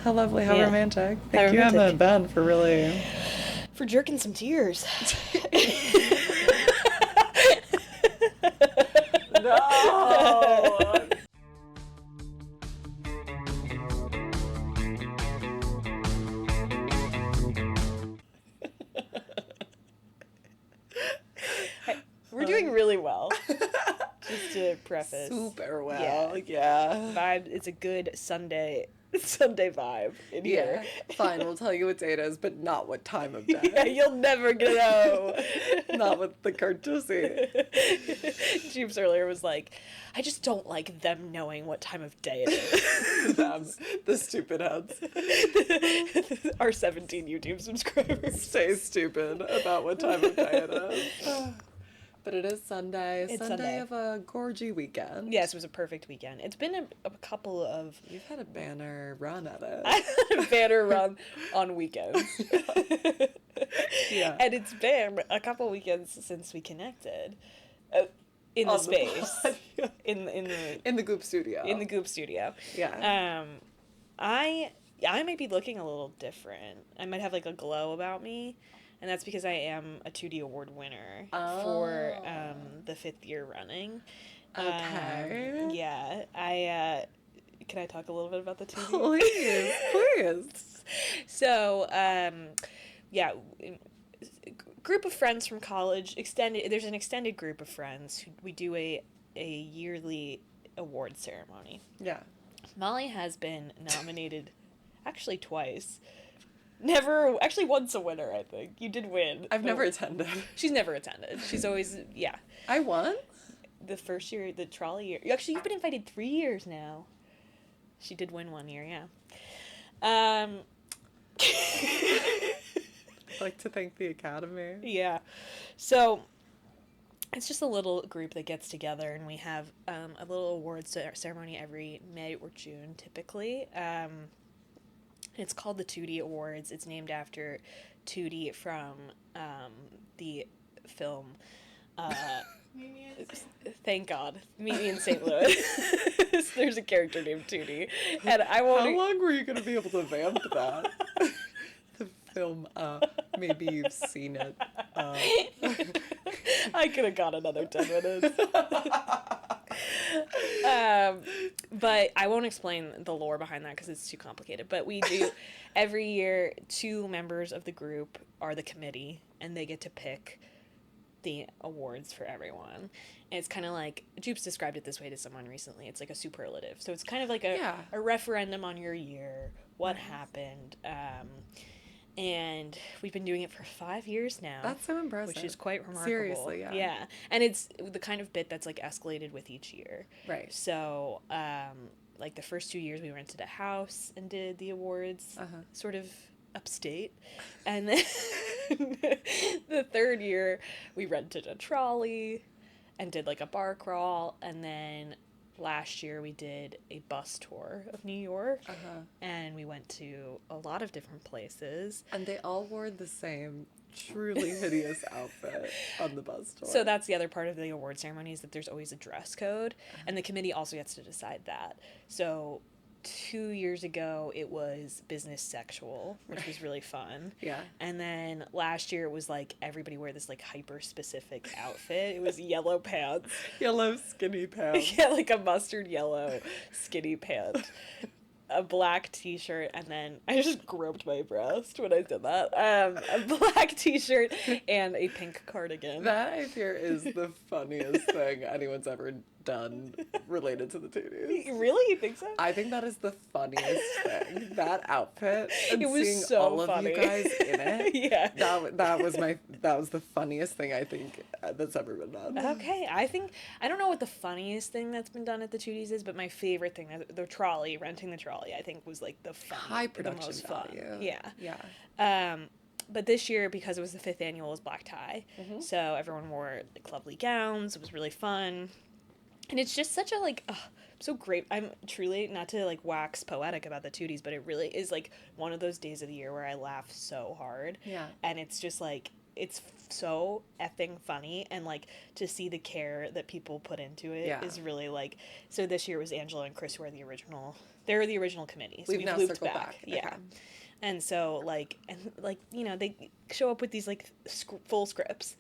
How lovely, how romantic. How Thank you, romantic. Emma and Ben, for really... For jerking some tears. No! We're doing really well. Just to preface. Super well, yeah. Vibe, it's a good Sunday vibe in here. Fine, we'll tell you what day it is, but not what time of day. Yeah, you'll never know. Not with the courtesy. Jeeves earlier was like, I just don't like them knowing what time of day it is. Them, the stupid heads. Our 17 YouTube subscribers. Say stupid about what time of day it is. But it is Sunday. It's Sunday of a gorgy weekend. Yes, it was a perfect weekend. It's been a couple of... You've had a banner run at it. I had a banner run on weekends. Yeah. And it's been a couple weekends since we connected. In the On space. pod. In the Goop studio. In the Goop studio. Yeah. I might be looking a little different. I might have like a glow about me. And that's because I am a 2D award winner for the 5th year running. Okay. Yeah. Can I talk a little bit about the 2D? Please. So, group of friends from college, there's an extended group of friends who we do a yearly award ceremony. Yeah. Molly has been nominated actually twice. Actually once a winner, I think. You did win. I've never attended. She's never attended. She's always, I won? The first year, the trolley year. Actually, you've been invited 3 years now. She did win 1 year, yeah. I'd like to thank the Academy. Yeah. So, it's just a little group that gets together, and we have a little awards ceremony every May or June, typically. It's called the Tootie Awards. It's named after Tootie from the film. Thank God, Meet Me in St. Louis. There's a character named Tootie, and I won't. How long were you gonna be able to vamp that? The film. Maybe you've seen it. I could have got another 10 minutes. But I won't explain the lore behind that because it's too complicated. But we do, every year, 2 members of the group are the committee, and they get to pick the awards for everyone. And it's kind of like, Jupes described it this way to someone recently. It's like a superlative. So it's kind of like a referendum on your year, what happened. And we've been doing it for 5 years now. That's so impressive. Which is quite remarkable. Seriously, yeah. Yeah. And it's the kind of bit that's like escalated with each year. Right. So, like the first 2 years we rented a house and did the awards, sort of upstate. And then the 3rd year we rented a trolley and did like a bar crawl. And then last year we did a bus tour of New York, and we went to a lot of different places. And they all wore the same truly hideous outfit on the bus tour. So that's the other part of the award ceremony, is that there's always a dress code, and the committee also gets to decide that. So 2 years ago it was business sexual, which was really fun. Yeah. And then last year it was like everybody wear this like hyper specific outfit. It was yellow pants. Yellow skinny pants. Yeah, like a mustard yellow skinny pant. A black t-shirt, and then I just groped my breast when I did that. A black t-shirt and a pink cardigan. That, I fear, is the funniest thing anyone's ever done related to the Tooties. Really? You think so? I think that is the funniest thing. That outfit and It was seeing so all of funny. you guys in it. Yeah. That was the funniest thing I think that's ever been done. Okay, I don't know what the funniest thing that's been done at the Tooties is, but my favorite thing, renting the trolley, I think was like the high production the most fun. value. Yeah. Yeah. But this year, because it was the 5th annual, it was black tie. Mm-hmm. So everyone wore like lovely gowns. It was really fun. And it's just such a so great. I'm truly, not to like wax poetic about the Tooties, but it really is like one of those days of the year where I laugh so hard. Yeah. And it's just like, it's so effing funny, and like to see the care that people put into it is really like. So this year it was Angela and Chris who are the original They're the original committee. So We've now looped circled back. Yeah. Okay. And so, like, you know, they show up with these, like, full scripts.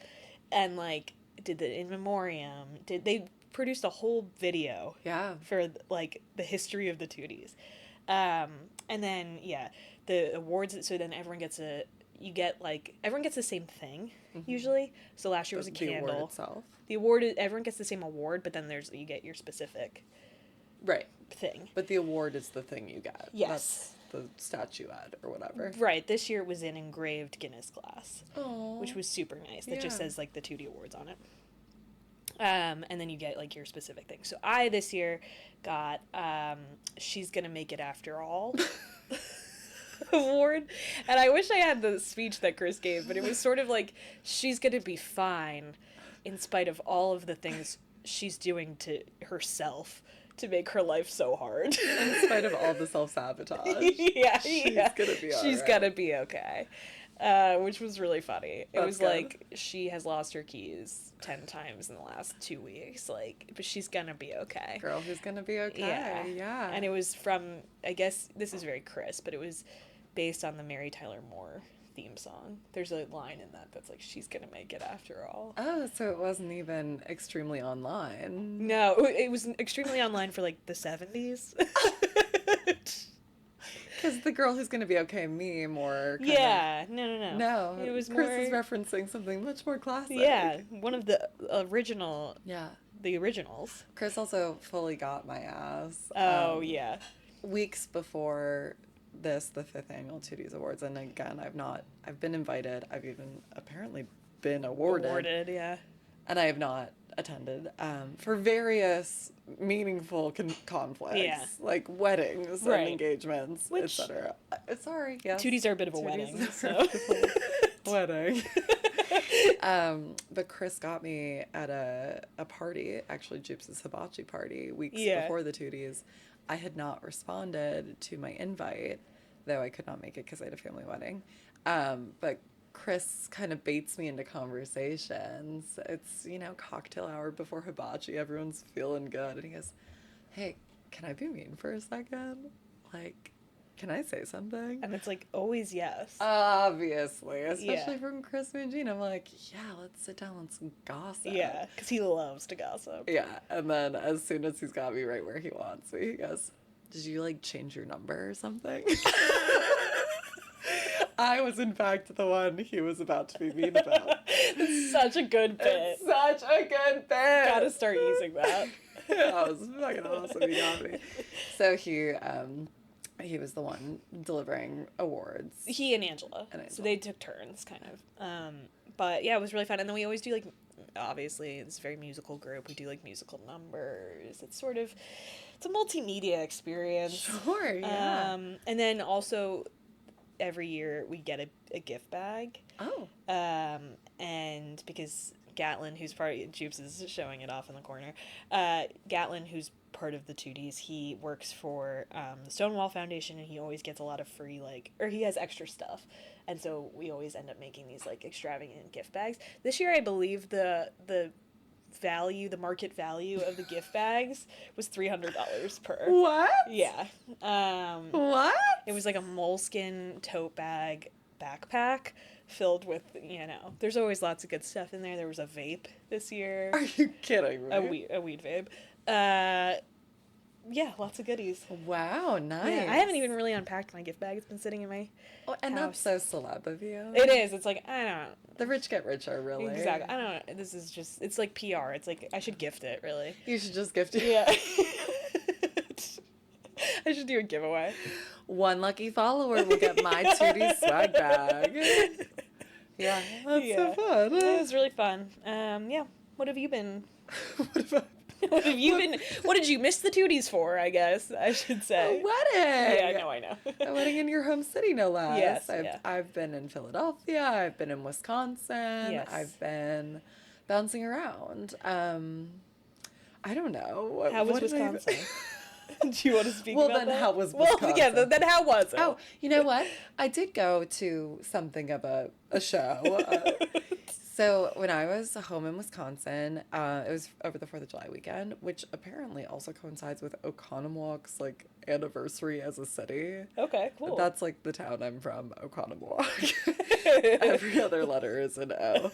And, like, did the in memoriam. They produced a whole video. Yeah. For, like, the history of the Tooties. And then, yeah, the awards, so then everyone gets everyone gets the same thing, usually. So last year was a candle. The award itself. The award, everyone gets the same award, but then you get your specific thing. But the award is the thing you get. Yes. That's the statuette or whatever. Right. This year it was an engraved Guinness glass. Aww. Which was super nice. That just says, like, the Tootie Awards on it. And then you get, like, your specific thing. So I, this year, got She's Gonna Make It After All award. And I wish I had the speech that Chris gave, but it was sort of like, she's gonna be fine in spite of all of the things she's doing to herself to make her life so hard. In spite of all the self-sabotage. She's gonna be all She's right. gonna be okay. Which was really funny. It was good. like, she has lost her keys 10 times in the last 2 weeks, like, but she's gonna be okay. Girl who's gonna be okay. Yeah. And it was from, I guess, this is very Chris, but it was based on the Mary Tyler Moore theme song. There's a line in that that's like, she's gonna make it after all. Oh, so it wasn't even extremely online. No, it was extremely online for, like, the 70s. Because the girl who's gonna be okay meme or No. It was Chris more... is referencing something much more classic. Yeah, one of the original... Yeah. The originals. Chris also fully got my ass. Oh, yeah. Weeks before the 5th annual Tooties Awards, and again, I've been invited, I've even apparently been awarded. Yeah. And I have not attended, for various meaningful conflicts, like weddings and engagements, etc. Sorry, yes. Tooties are a bit of a wedding, so. Wedding. But Chris got me at a party, actually Jupes' hibachi party, weeks before the Tooties. I had not responded to my invite, though I could not make it because I had a family wedding. But Chris kind of baits me into conversations. It's, cocktail hour before hibachi. Everyone's feeling good. And he goes, hey, can I be mean for a second? Like, can I say something? And it's like, always yes. Obviously. Especially from Chris Mangine. I'm like, yeah, let's sit down, let's gossip. Yeah, because he loves to gossip. Yeah, and then as soon as he's got me right where he wants me, he goes, did you, like, change your number or something? I was, in fact, the one he was about to be mean about. It's such a good bit. It's such a good bit. Gotta start using that. That was fucking awesome. He got me. So he was the one delivering awards. He and Angela. So they took turns, kind of. But yeah, it was really fun. And then we always do, like, obviously, it's a very musical group. We do, like, musical numbers. It's sort of, it's a multimedia experience. Sure, yeah. And then also, every year we get a gift bag. Oh. And because Gatlin, who's part of Jupes, is showing it off in the corner. Gatlin, who's part of the Tooties, he works for the Stonewall Foundation, and he always gets a lot of free, or he has extra stuff. And so we always end up making these, like, extravagant gift bags. This year, I believe the market value of the gift bags was $300 per. What? Yeah. What? It was like a moleskin tote bag backpack filled with, there's always lots of good stuff in there. There was a vape this year. Are you kidding me? A weed vape. Yeah, lots of goodies. Wow, nice. Yeah, I haven't even really unpacked my gift bag. It's been sitting in my and house. that's so celeb of you. It is. It's like, I don't know. The rich get richer, really. Exactly. I don't know. This is just, it's like PR. It's like, I should gift it, really. You should just gift it. Yeah. I should do a giveaway. One lucky follower will get my Tootie swag bag. Yeah, that's so fun. It was really fun. Yeah. What have you been? What did you miss the Tooties for, I guess I should say? A wedding! Yeah, no, I know. A wedding in your home city, no less. Yes, I've been in Philadelphia, I've been in Wisconsin, yes. I've been bouncing around. I don't know. How was Wisconsin? Do you want to speak about that? Well, then how was Wisconsin? Well, yeah, then how was it? Oh, you know what? I did go to something of a show. So when I was home in Wisconsin, it was over the 4th of July weekend, which apparently also coincides with Oconomowoc, like, anniversary as a city. Okay, cool. That's like the town I'm from, Oconomowoc. Every other letter is an O.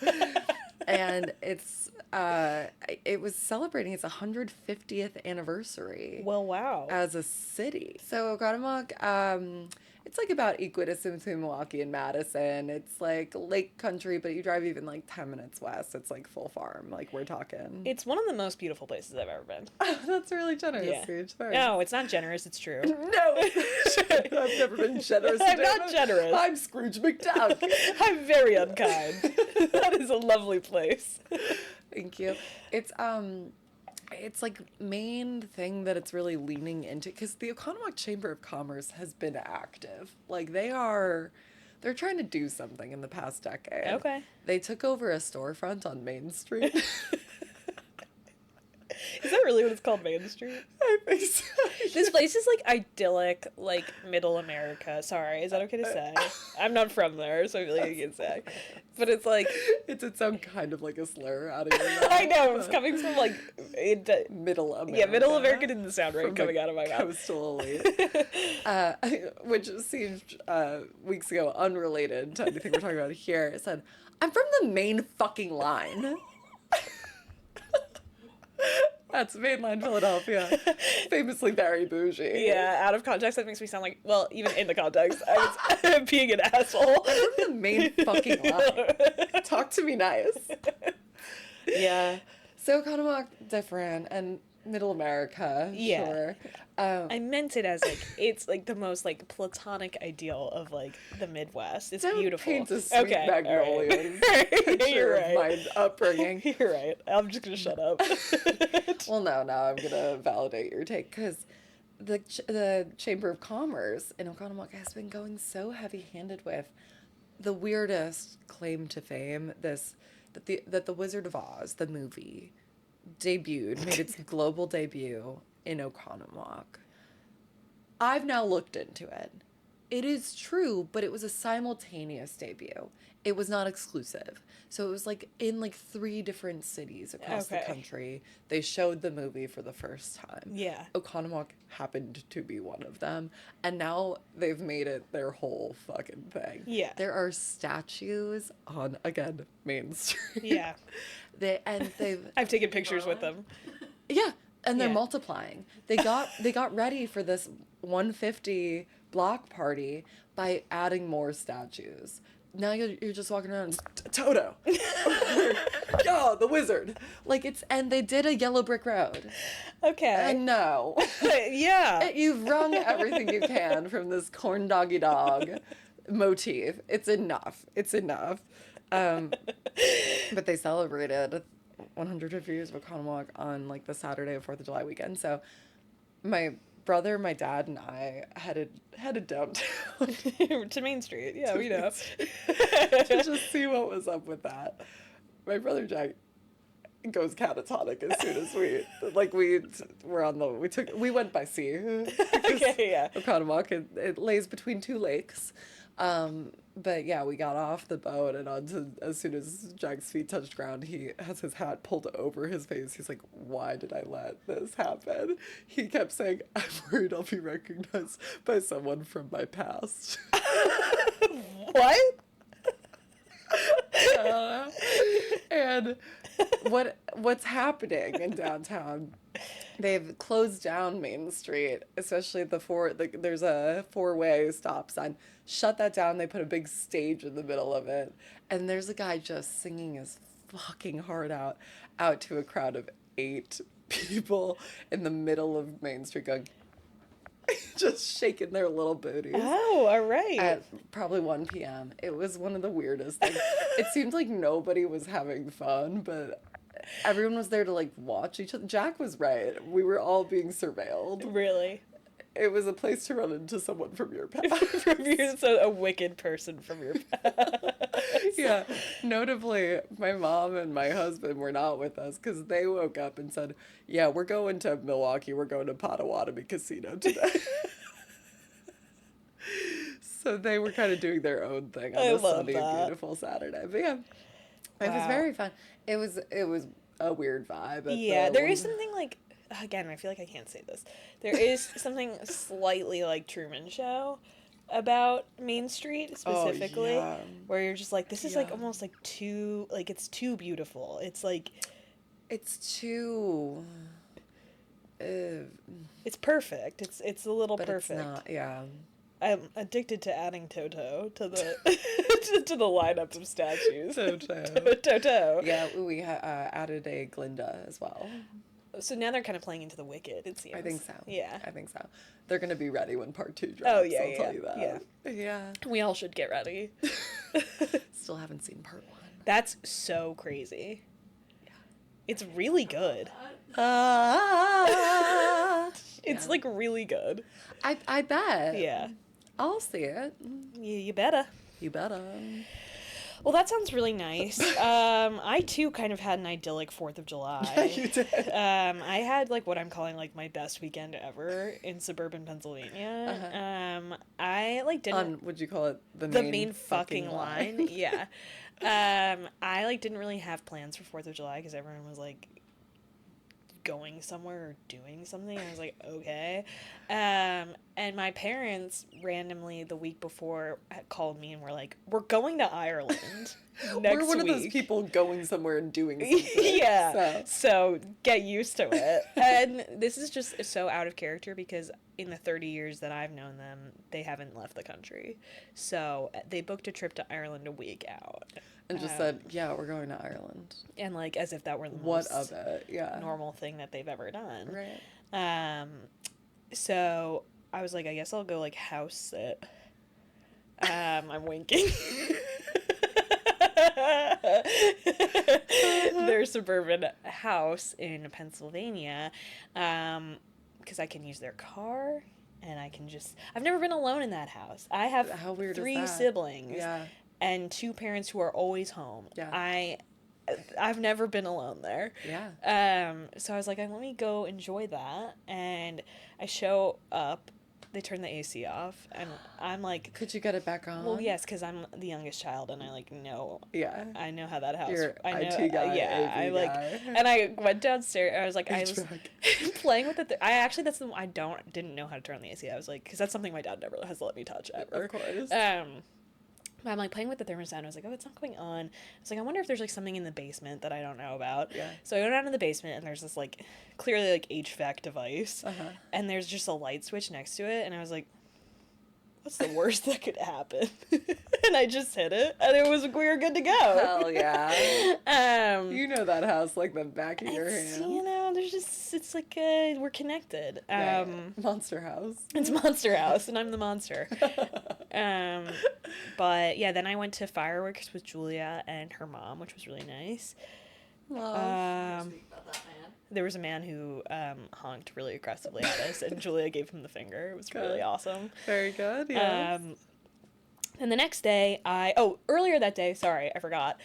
And it was celebrating its 150th anniversary. Well, wow. As a city. So Oconomowoc, it's like about equidistant between Milwaukee and Madison. It's like lake country, but you drive even like 10 minutes west. It's like full farm. Like we're talking. It's one of the most beautiful places I've ever been. That's really generous, Yeah. Paige. No, it's not generous. It's true. No, I've never been generous. I'm not generous. I'm Scrooge McDuck. I'm very unkind. That is a lovely place. Thank you. It's like main thing that it's really leaning into, because the Oconomowoc Chamber of Commerce has been active. Like they're trying to do something in the past decade. Okay. They took over a storefront on Main Street. Is that really what it's called, Main Street? I think so. This place is like idyllic, like middle America. Sorry, is that okay to say? I'm not from there, so I feel like I can say. But it's like it's its own kind of like a slur out of your mouth. I know, it's coming from like Middle America. Yeah, Middle America didn't sound right From coming out of my mouth. Coastal elite. Which seemed weeks ago unrelated to anything we're talking about here. It said, I'm from the main fucking line. That's mainline Philadelphia. Famously very bougie. Yeah, out of context, that makes me sound like, well, even in the context, I was being an asshole. I'm from the main fucking line. Talk to me nice. Yeah. So Oconomowoc, different, and Middle America, Yeah. sure. I meant it as like it's like the most like platonic ideal of like the Midwest. It's beautiful. Paint a sweet magnolia Right. picture You're right. of my upbringing. You're right. I'm just gonna shut up. Well, no, now I'm gonna validate your take, because the Chamber of Commerce in Oconomowoc has been going so heavy-handed with the weirdest claim to fame. That the Wizard of Oz, the movie, made its global debut in Oconomowoc. I've now looked into it. It is true, but it was a simultaneous debut. It was not exclusive. So it was like in like 3 different cities across the country. They showed the movie for the first time. Yeah. Oconomowoc happened to be one of them. And now they've made it their whole fucking thing. Yeah. There are statues on, again, Main Street. Yeah. I've taken pictures with them. Yeah. And they're multiplying. They got ready for this 150 block party by adding more statues. Now you're just walking around, Toto, yo, the wizard. And they did a yellow brick road. Okay. And no. Yeah. You've wrung everything you can from this corn doggy dog motif. It's enough. But they celebrated 150 years of Oconomowoc on like the Saturday of 4th of July weekend. So my brother, my dad, and I headed downtown to Main Street. Yeah, we know. to just see what was up with that. My brother Jack goes catatonic as soon as we went by sea. Okay, yeah. Oconomowoc, it lays between 2 lakes. But yeah, we got off the boat, and as soon as Jack's feet touched ground, he has his hat pulled over his face. He's like, why did I let this happen? He kept saying, I'm worried I'll be recognized by someone from my past. What? And what's happening in downtown? They've closed down Main Street, especially there's a 4-way stop sign. Shut that down. They put a big stage in the middle of it, and there's a guy just singing his fucking heart out to a crowd of 8 people in the middle of Main Street, going, just shaking their little booties. Oh, all right. At probably 1 p.m. It was one of the weirdest things. It seemed like nobody was having fun, but everyone was there to like watch each other. Jack was right. We were all being surveilled. Really? It was a place to run into someone from your past. So a wicked person from your past. Yeah. Notably, my mom and my husband were not with us because they woke up and said, yeah, we're going to Milwaukee. We're going to Potawatomi Casino today. So they were kind of doing their own thing on a sunny and beautiful Saturday. But yeah, it was very fun. It was a weird vibe. Yeah, there is something like again, I feel like I can't say this. There is something slightly like Truman Show about Main Street specifically, where you're just like, this is like almost like too, like it's too beautiful. It's like, it's too. It's perfect. It's a little but perfect. It's not, yeah. I'm addicted to adding Toto to the to the lineups of statues. Toto. Yeah, we added a Glinda as well. So now they're kind of playing into the Wicked, it seems. I think so. Yeah. I think so. They're going to be ready when part 2 drops. Oh, yeah, I'll tell you that. Yeah. We all should get ready. Still haven't seen part 1. That's so crazy. Yeah. It's really good. It's like really good. I bet. Yeah. I'll see it. You better. You better. Well, that sounds really nice. I too kind of had an idyllic 4th of July. Yeah, you did. I had like what I'm calling like my best weekend ever in suburban Pennsylvania. I like didn't. Would you call it the main fucking line? Yeah. I like didn't really have plans for 4th of July because everyone was like going somewhere or doing something. I was like, okay. And my parents randomly the week before called me and were like, we're going to Ireland next week. We're one of those people going somewhere and doing something. Yeah. So get used to it. And this is just so out of character because in the 30 years that I've known them, they haven't left the country. So they booked a trip to Ireland a week out. And just said, yeah, we're going to Ireland. And like as if that were the what most of it? Yeah. normal thing that they've ever done. Right. So I was like, I guess I'll go like house sit. I'm winking. Their suburban house in Pennsylvania, because I can use their car and I can just. I've never been alone in that house. I have How weird 3 is that? siblings. Yeah. And 2 parents who are always home. Yeah. I've never been alone there. Yeah. So I was like, let me go enjoy that. And I show up. They turn the AC off, and I'm like, could you get it back on? Well, yes, because I'm the youngest child, and I like know. Yeah. I know how that house. You're I know. IT guy, yeah. AV I like, guy. and I went downstairs. I was like, I was HVAC. playing with it. I actually that's the I didn't know how to turn on the AC. I was like, because that's something my dad never has let me touch ever. Of course. I'm like playing with the thermostat and I was like, oh, it's not going on. I was like, I wonder if there's like something in the basement that I don't know about. Yeah. So I go down to the basement and there's this like clearly like HVAC device. Uh-huh. And there's just a light switch next to it. And I was like, what's the worst that could happen? And I just hit it and we were good to go. Hell yeah. You know that house like the back of your hand. You know, there's just, it's like, we're connected. Right. Monster House. It's Monster House and I'm the monster. But yeah, then I went to fireworks with Julia and her mom, which was really nice. There was a man who honked really aggressively at us, and Julia gave him the finger. It was good. Really awesome. Very good, yes. And the next day, earlier that day, sorry, I forgot,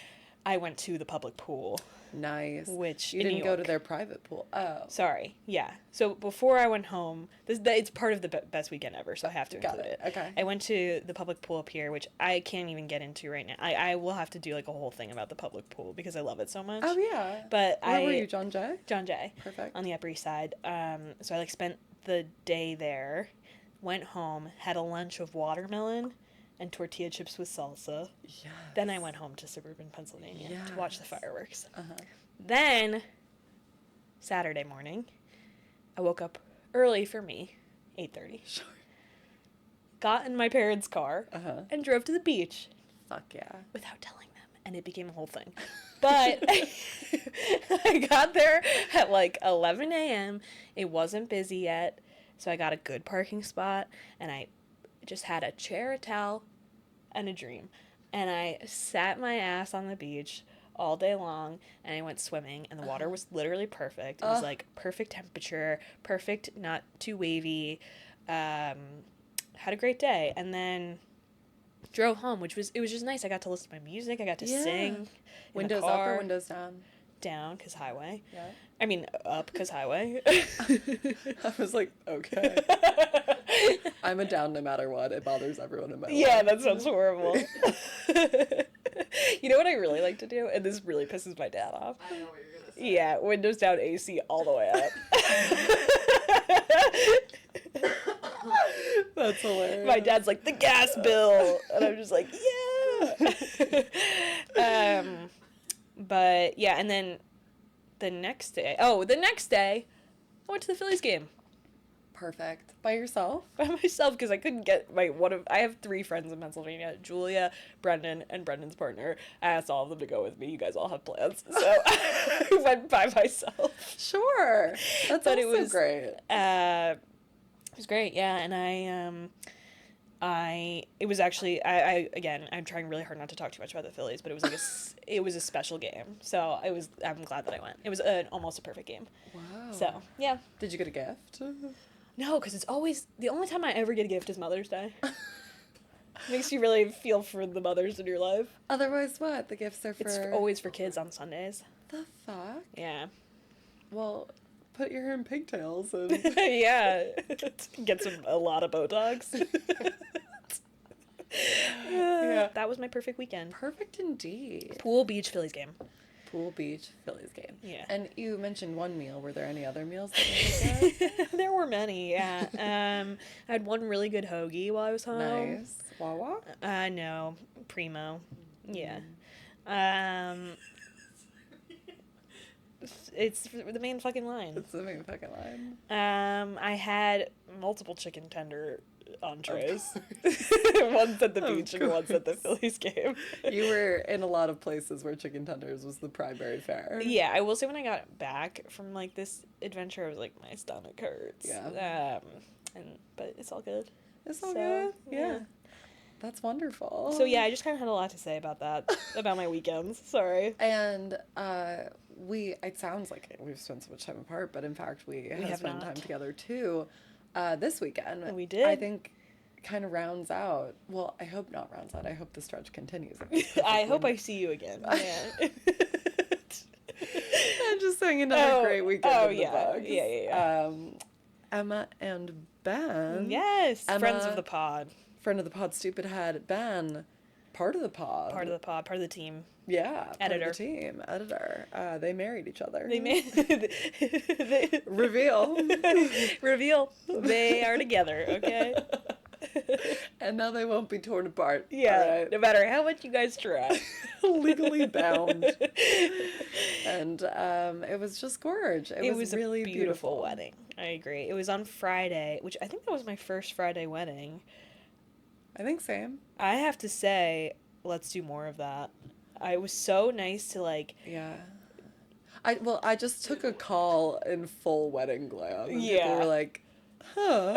I went to the public pool. Nice. Which you didn't go to their private pool. Oh. Sorry. Yeah. So before I went home, it's part of the best weekend ever, so I have to include it. Okay. I went to the public pool up here, which I can't even get into right now. I will have to do like a whole thing about the public pool because I love it so much. Oh yeah. But Where were you, John Jay? John Jay. Perfect. On the Upper East Side. So I like spent the day there, went home, had a lunch of watermelon and tortilla chips with salsa. Yes. Then I went home to suburban Pennsylvania to watch the fireworks. Uh-huh. Then, Saturday morning, I woke up early for me, 8:30. Sure. Got in my parents' car and drove to the beach. Fuck yeah. Without telling them, and it became a whole thing. But I got there at like 11 a.m. It wasn't busy yet, so I got a good parking spot, and I just had a chair, a towel, and a dream. And I sat my ass on the beach all day long, and I went swimming, and the water was literally perfect. It was like perfect temperature, perfect, not too wavy. Had a great day, and then drove home, it was just nice. I got to listen to my music. I got to sing. Windows up or windows down? Down, because highway. Yeah. I mean, up, because highway. I was like, okay. I'm a down no matter what. It bothers everyone in my life. Yeah, that sounds horrible. You know what I really like to do? And this really pisses my dad off. I know what you're going to say. Yeah, windows down, AC all the way up. That's hilarious. My dad's like, the gas bill, and I'm just like, yeah. But yeah, and then the next day, I went to the Phillies game. Perfect. By yourself? By myself, because I couldn't get I have 3 friends in Pennsylvania, Julia, Brendan, and Brendan's partner. I asked all of them to go with me. You guys all have plans. So I went by myself. Sure. That's But also great. It was great, yeah, and it was actually, again, I'm trying really hard not to talk too much about the Phillies, but it was like it was a special game, so I'm glad that I went. It was almost a perfect game. Wow. So, yeah. Did you get a gift? No, because it's always, the only time I ever get a gift is Mother's Day. Makes you really feel for the mothers in your life. Otherwise what? The gifts are for... It's always for kids on Sundays. The fuck? Yeah. Well, put your hair in pigtails and... Yeah. Get a lot of Botox. Yeah. That was my perfect weekend. Perfect indeed. Pool, beach, Phillies game. Pool, beach, Phillies game. Yeah. And you mentioned one meal. Were there any other meals that you did? There were many, yeah. I had one really good hoagie while I was home. Nice. Wawa? No. Primo. Yeah. It's the main fucking line. It's the main fucking line. I had multiple chicken tender entrees. Once at the beach and once at the Phillies game. You were in a lot of places where chicken tenders was the primary fare. Yeah, I will say when I got back from like this adventure, I was like, my stomach hurts. Yeah. But it's all good. It's all good. Yeah. That's wonderful. So yeah, I just kind of had a lot to say about that, about my weekends. Sorry. And it sounds like we've spent so much time apart, but in fact we have spent time together too. This weekend. We did. I think kind of rounds out. Well, I hope not rounds out. I hope the stretch continues. I hope I see you again. Yeah. I'm just saying another great weekend in the books. Yeah. Emma and Ben. Yes. Emma, friends of the pod. Friend of the pod, Stupid Head. Ben, part of the pod. Part of the team. Yeah. Editor. Part of the team. Editor. They married each other. They made... Reveal. Reveal. They are together, okay? And now they won't be torn apart. Yeah. Right? No matter how much you guys try. Legally bound. And it was just gorge. It was really a beautiful wedding. I agree. It was on Friday, which I think that was my first Friday wedding. I think same. I have to say, let's do more of that. It was so nice to like... Yeah. I just took a call in full wedding glam. And people were like, huh.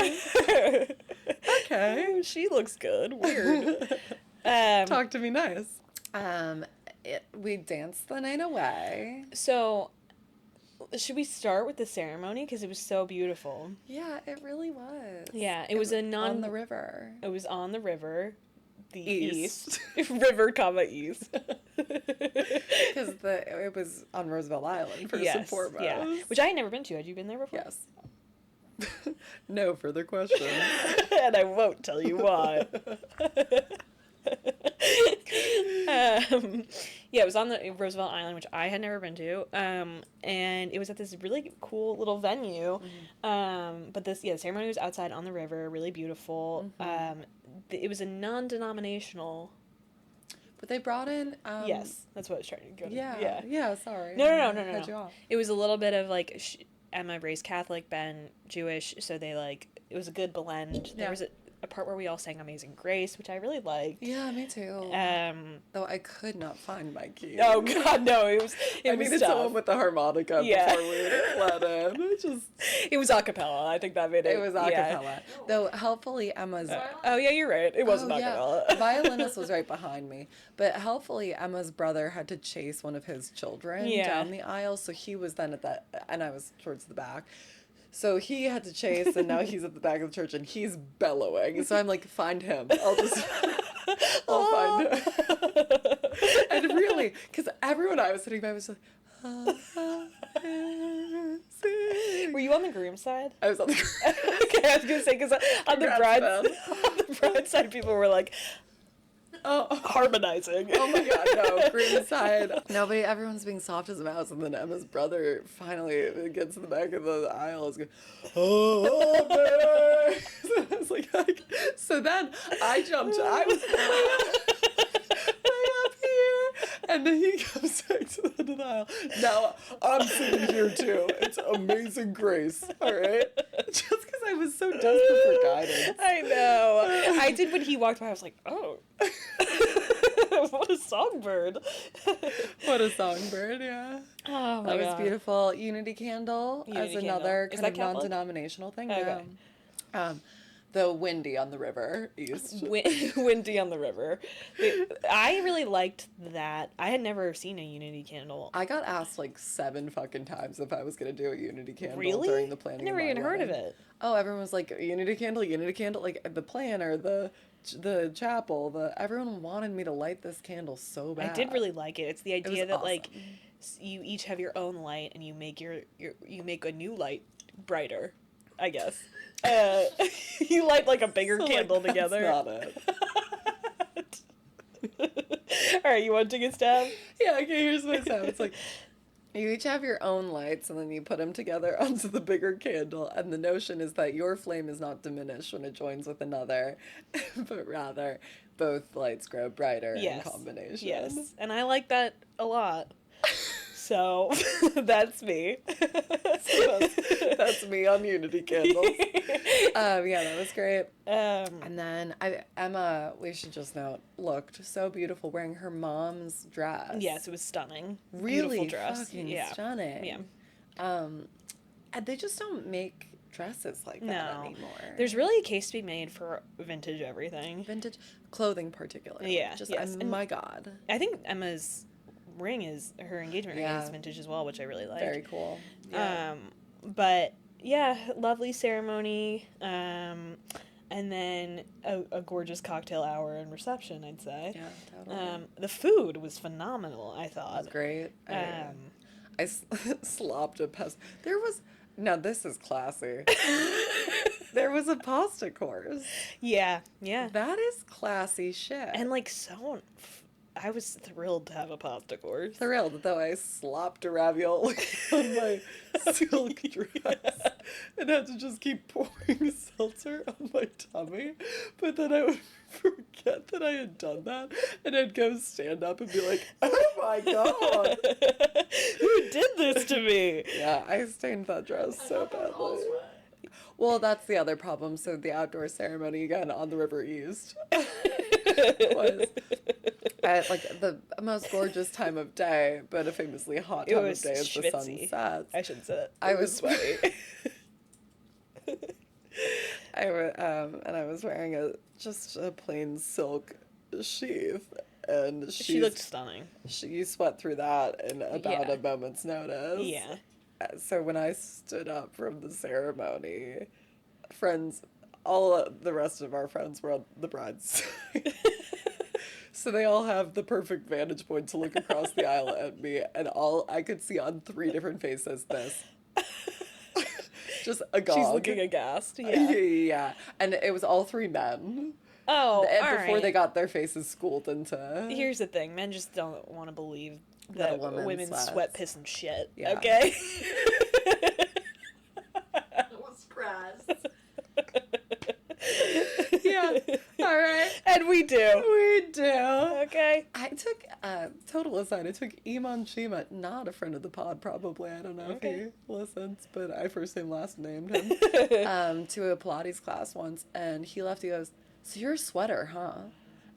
Okay. She looks good. Weird. Talk to me nice. We danced the night away. So, should we start with the ceremony? Because it was so beautiful. Yeah, it really was. Yeah, it was on the river. It was on the river. The east. River, east. Because it was on Roosevelt Island, first and foremost. Yeah. Which I had never been to. Had you been there before? Yes. No further questions. And I won't tell you why. Yeah, it was on the Roosevelt Island, which I had never been to, and it was at this really cool little venue. But the ceremony was outside on the river, really beautiful. It was a non-denominational. But they brought in. Yes, that's what I was trying to go to. Yeah. Sorry. No. It was a little bit of like Emma raised Catholic, Ben Jewish, so they it was a good blend. There was a part where we all sang Amazing Grace, which I really liked. Yeah, me too. Though I could not find my key. Oh God, no! It was needed someone with the harmonica before we let in. It was a cappella. I think that made it. It was a cappella. Though helpfully Emma's. Oh yeah, you're right. It wasn't a cappella. The violinist was right behind me, but helpfully Emma's brother had to chase one of his children down the aisle, so he was then at that, and I was towards the back. So he had to chase, and now he's at the back of the church, and he's bellowing. So I'm like, find him. I'll find him. And really, because everyone I was sitting by was like, were you on the groom's side? I was on the groom's side. Okay, I was going to say, because on the bride's side, people were like, harmonizing. Oh my god, no, groom side. Nobody, everyone's being soft as a mouse, and then Emma's brother finally gets to the back of the aisle, is going, oh, man. So I was like, so then I jumped, I was way up here, and then he comes back to the end of the aisle. Now, I'm sitting here too. It's Amazing Grace, all right? Just because I was so desperate for guidance. I know. I did when he walked by, I was like, oh. What a songbird. What a songbird, yeah. Oh my God. That was beautiful. Unity Candle as another kind of non-denominational thing. Okay. Yeah. The Windy on the River East. Windy on the River. I really liked that. I had never seen a Unity Candle. I got asked like 7 fucking times if I was going to do a Unity Candle really? during the planning. I never even heard of it. Oh, everyone was like, Unity Candle, like the planner, the chapel, everyone wanted me to light this candle so bad. I did really like it. It's the idea that awesome. like you each have your own light and you make you make a new light brighter, I guess. You light like a bigger candle together. That's not it. All right, you want to take a stab? Yeah, okay, here's my stab. It's like, you each have your own lights, and then you put them together onto the bigger candle, and the notion is that your flame is not diminished when it joins with another, but rather both lights grow brighter in combination. Yes, and I like that a lot. So, that's me. That's me on Unity Candles. Yeah, that was great. And then Emma, we should just note, looked so beautiful wearing her mom's dress. Yes, it was stunning. Really beautiful dress. Fucking stunning. Yeah. And they just don't make dresses like that anymore. There's really a case to be made for vintage everything. Vintage clothing particularly. Yeah. Just, yes. my God. I think Emma's ring her engagement ring is vintage as well, which I really like. Very cool. Yeah. But yeah, lovely ceremony. And then a gorgeous cocktail hour and reception, I'd say. Yeah, totally. The food was phenomenal, I thought. It was great. I slopped a pasta. Now this is classy. There was a pasta course. Yeah, yeah. That is classy shit. And like I was thrilled to have a pasta course. Thrilled, though I slopped a ravioli on my silk dress and had to just keep pouring seltzer on my tummy. But then I would forget that I had done that, and I'd go stand up and be like, oh my God. Who did this to me? Yeah, I stained that dress so badly. Well, that's the other problem. So the outdoor ceremony, again, on the River East, was at like the most gorgeous time of day, but a famously hot time of day as the sun sets. I should say it. I was sweaty. And I was wearing just a plain silk sheath, and she looked stunning. She sweat through that in about a moment's notice. Yeah. So when I stood up from the ceremony, all the rest of our friends were on the bride's side. So they all have the perfect vantage point to look across the aisle at me, and all I could see on 3 different faces this. Just agog. She's looking aghast. Yeah. Yeah. And it was all 3 men. Oh, before they got their faces schooled into... Here's the thing. Men just don't want to believe that women sweat, piss, and shit. Yeah. Okay? That was crass. Yeah. All right. And we do. We do. Okay. I took, total aside, I took Iman Shima, not a friend of the pod, probably. I don't know if he listens, but I first name, last named him, to a Pilates class once, and he left, he goes, so you're a sweater, huh?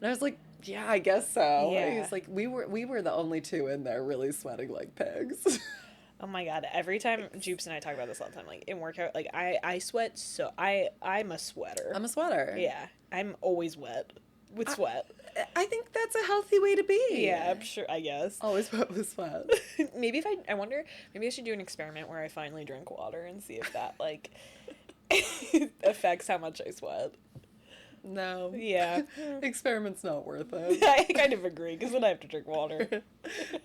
And I was like, yeah, I guess so. Yeah. He's like, we were the only 2 in there really sweating like pigs. Oh my God. Every time Jupes and I talk about this all the time, like in workout, like I sweat so I'm a sweater. I'm a sweater. Yeah. I'm always wet with sweat. I think that's a healthy way to be. Yeah, I'm sure, I guess. Always wet with sweat. Maybe I wonder, maybe I should do an experiment where I finally drink water and see if that like affects how much I sweat. No. Yeah. Experiment's not worth it. I kind of agree, because then I have to drink water.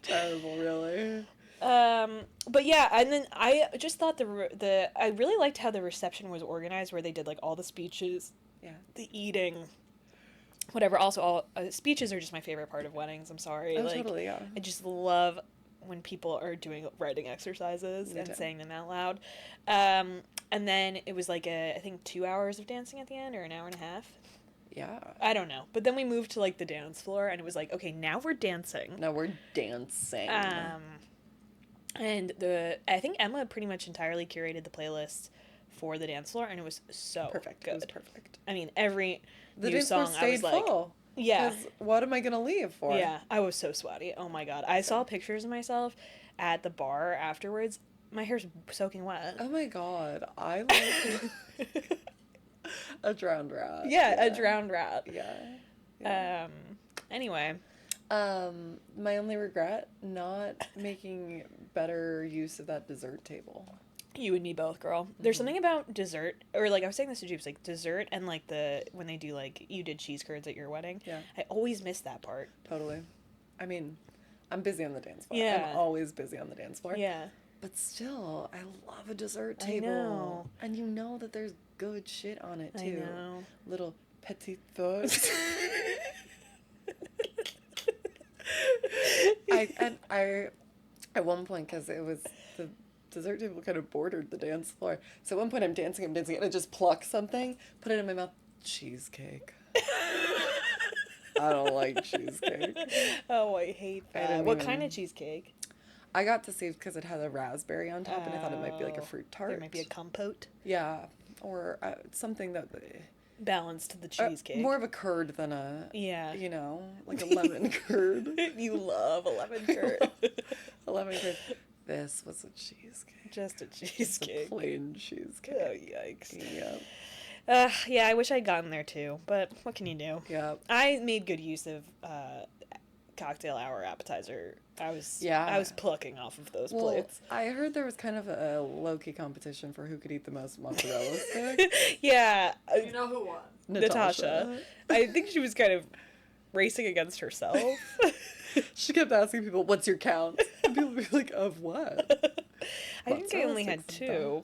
Terrible, really. But yeah, and then I just thought I really liked how the reception was organized, where they did like all the speeches, yeah, the eating, whatever. Also, all speeches are just my favorite part of weddings. I'm sorry. Oh, totally, yeah. I just love when people are doing writing exercises and saying them out loud. And then it was like I think 2 hours of dancing at the end, or an hour and a half. Yeah. I don't know. But then we moved to like the dance floor, and it was like, okay, now we're dancing. Now we're dancing. And I think Emma pretty much entirely curated the playlist for the dance floor, and it was so perfect. good. It was perfect. I mean, every the new dance song floor stayed I was like, full. yeah. What am I gonna leave for? Yeah, I was so sweaty. Oh my god, I saw pictures of myself at the bar afterwards. My hair's soaking wet. Oh my god, I like a drowned rat. Yeah, a drowned rat. Yeah. Anyway. My only regret, not making better use of that dessert table. You and me both, girl. There's something about dessert, or like I was saying this to Jupes, like dessert and like when they do like, you did cheese curds at your wedding. Yeah. I always miss that part. Totally. I mean, I'm busy on the dance floor. Yeah. I'm always busy on the dance floor. Yeah. But still, I love a dessert table. I know. And you know that there's good shit on it, too. I know. Little petit thoughts. I at one point, because it was the dessert table kind of bordered the dance floor. So at one point I'm dancing, and I just pluck something, put it in my mouth. Cheesecake. I don't like cheesecake. Oh, I hate that. What kind of cheesecake? I got to see because it had a raspberry on top, and I thought it might be like a fruit tart. There might be a compote. Yeah, or something that balanced the cheesecake. More of a curd than a like a lemon curd. You love a lemon curd. A lemon curd. This was a cheesecake. Just a cheesecake. Just a plain cheesecake. Oh, yikes. Yeah. Yeah, I wish I'd gotten there too, but what can you do? Yeah. I made good use of cocktail hour appetizer. I was plucking off of those plates. I heard there was kind of a low-key competition for who could eat the most mozzarella sticks. Yeah. You know who won? Natasha. I think she was kind of racing against herself. She kept asking people, "What's your count?" And people would be like, "Of what?" I think I only had 2.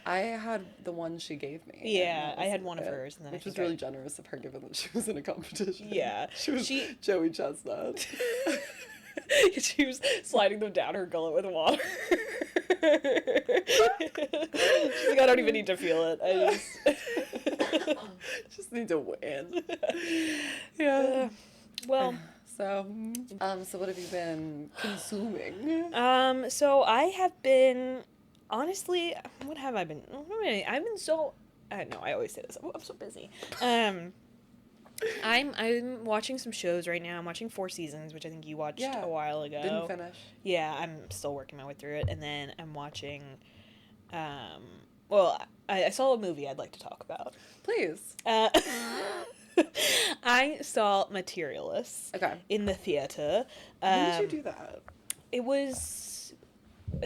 I had the one she gave me. Yeah, I had one of hers, and then which was really generous of her, given that she was in a competition. Yeah, she was Joey Chestnut. She was sliding them down her gullet with water. She's like, I don't even need to feel it. I just need to win. Yeah. Well. So what have you been consuming? So I have been, honestly, what have I been? I've been so. No, I always say this. I'm so busy. I'm watching some shows right now. I'm watching 4 Seasons, which I think you watched a while ago. Didn't finish. Yeah, I'm still working my way through it, and then I'm watching. Well, I saw a movie I'd like to talk about. Please. I saw Materialists. Okay. In the theater. When did you do that? It was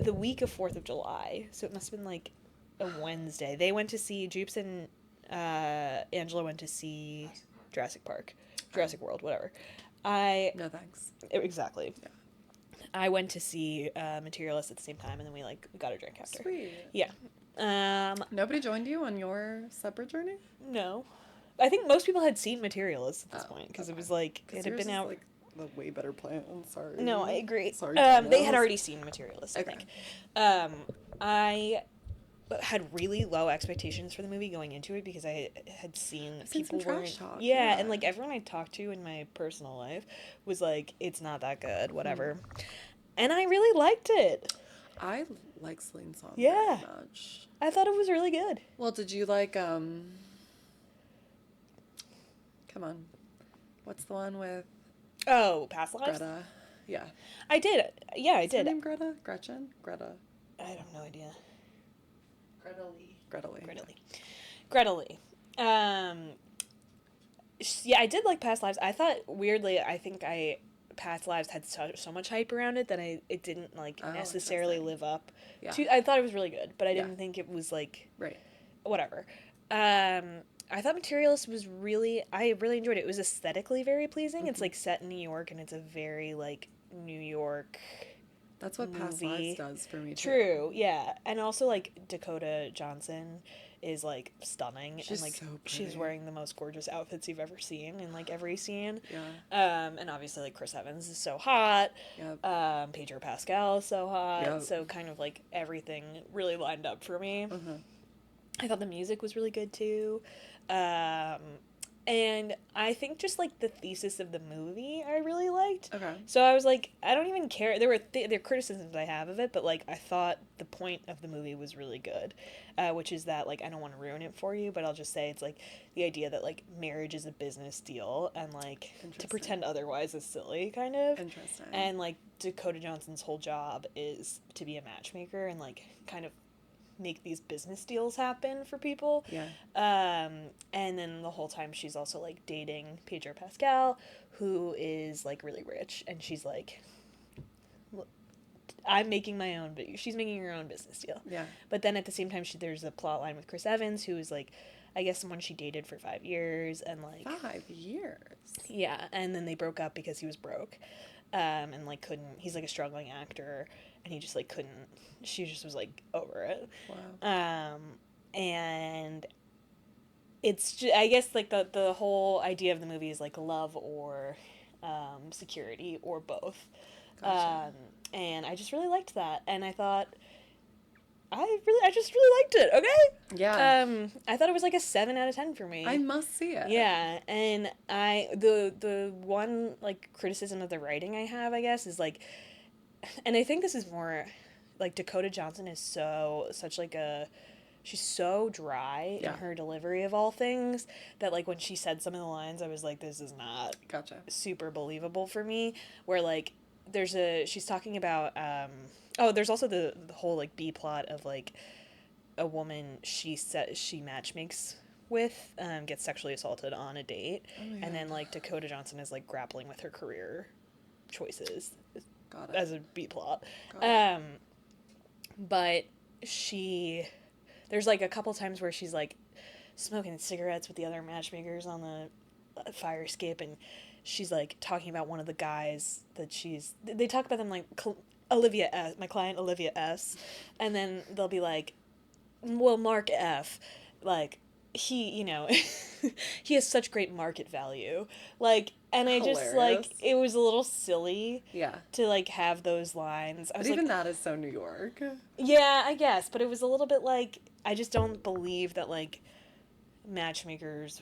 the week of 4th of July, so it must have been like a Wednesday. They went to see Jupes and Angela went to see Jurassic World, whatever. No thanks. Exactly. Yeah. I went to see Materialist at the same time, and then we got a drink after. Sweet. Yeah. Nobody joined you on your separate journey? No. I think most people had seen Materialist at this point, because it was like, it had been out. Like the way better plan. Sorry. No, I agree. Sorry. They had already seen Materialist, I Okay. think. I had really low expectations for the movie going into it, because I had seen people weren't. Yeah, and like everyone I talked to in my personal life was like, it's not that good, whatever. And I really liked it. I like Celine Song very much. I thought it was really good. Well, did you like come on. What's the one with Past Lives? Greta? Yeah. I did. Yeah, I did. Is her name Greta? Gretchen? Greta? I have no idea. Greta Lee. Yeah, I did like Past Lives. I thought, weirdly, Past Lives had so much hype around it that it didn't necessarily live up to. I thought it was really good, but I didn't think it was whatever. I thought Materialist was I really enjoyed it. It was aesthetically very pleasing. Mm-hmm. It's like set in New York, and it's a very New York. That's what movie. Past Lives does for me too. True, yeah, and also Dakota Johnson is like stunning. She's and like so she's pretty. wearing the most gorgeous outfits you've ever seen in like every scene. Yeah. And obviously like Chris Evans is so hot. Yep. Pedro Pascal is so hot. Yep. So kind of like everything really lined up for me. Uh-huh. I thought the music was really good too. And I think just like the thesis of the movie I really liked. Okay. So I was like, I don't even care. There were criticisms I have of it, but like I thought the point of the movie was really good, which is that like I don't want to ruin it for you, but I'll just say it's like the idea that like marriage is a business deal and like to pretend otherwise is silly, kind of. Interesting. And like Dakota Johnson's whole job is to be a matchmaker and like kind of make these business deals happen for people. Yeah. And then the whole time she's also like dating Pedro Pascal, who is like really rich, and she's like, I'm making my own, but she's making her own business deal. Yeah. But then at the same time, there's a plot line with Chris Evans, who is like, I guess someone she dated for 5 years, and like 5 years. Yeah, and then they broke up because he was broke, and like couldn't. He's like a struggling actor, and he just like couldn't. She just was like over it. Wow. And it's just, I guess like the whole idea of the movie is like love or security or both. Gotcha. And I just really liked that, and I thought I just really liked it. Okay. Yeah. I thought it was like a 7 out of 10 for me. I must see it. Yeah, and the one like criticism of the writing I have, I guess, is like, and I think this is more like Dakota Johnson is such like a, she's so dry in her delivery of all things that like when she said some of the lines, I was like, this is not super believable for me. Where like she's talking about there's also the whole like B plot of like a woman she matchmakes with gets sexually assaulted on a date, and then like Dakota Johnson is like grappling with her career choices as a B plot. But there's like a couple times where she's like smoking cigarettes with the other matchmakers on the fire escape, and she's like talking about one of the guys that they talk about them like Olivia S, my client Olivia S, and then they'll be like, well, Mark F, like he, you know, he has such great market value, like, and I just like, it was a little silly to like have those lines. I was even like, that is so New York. Yeah, I guess, but it was a little bit like, I just don't believe that like matchmakers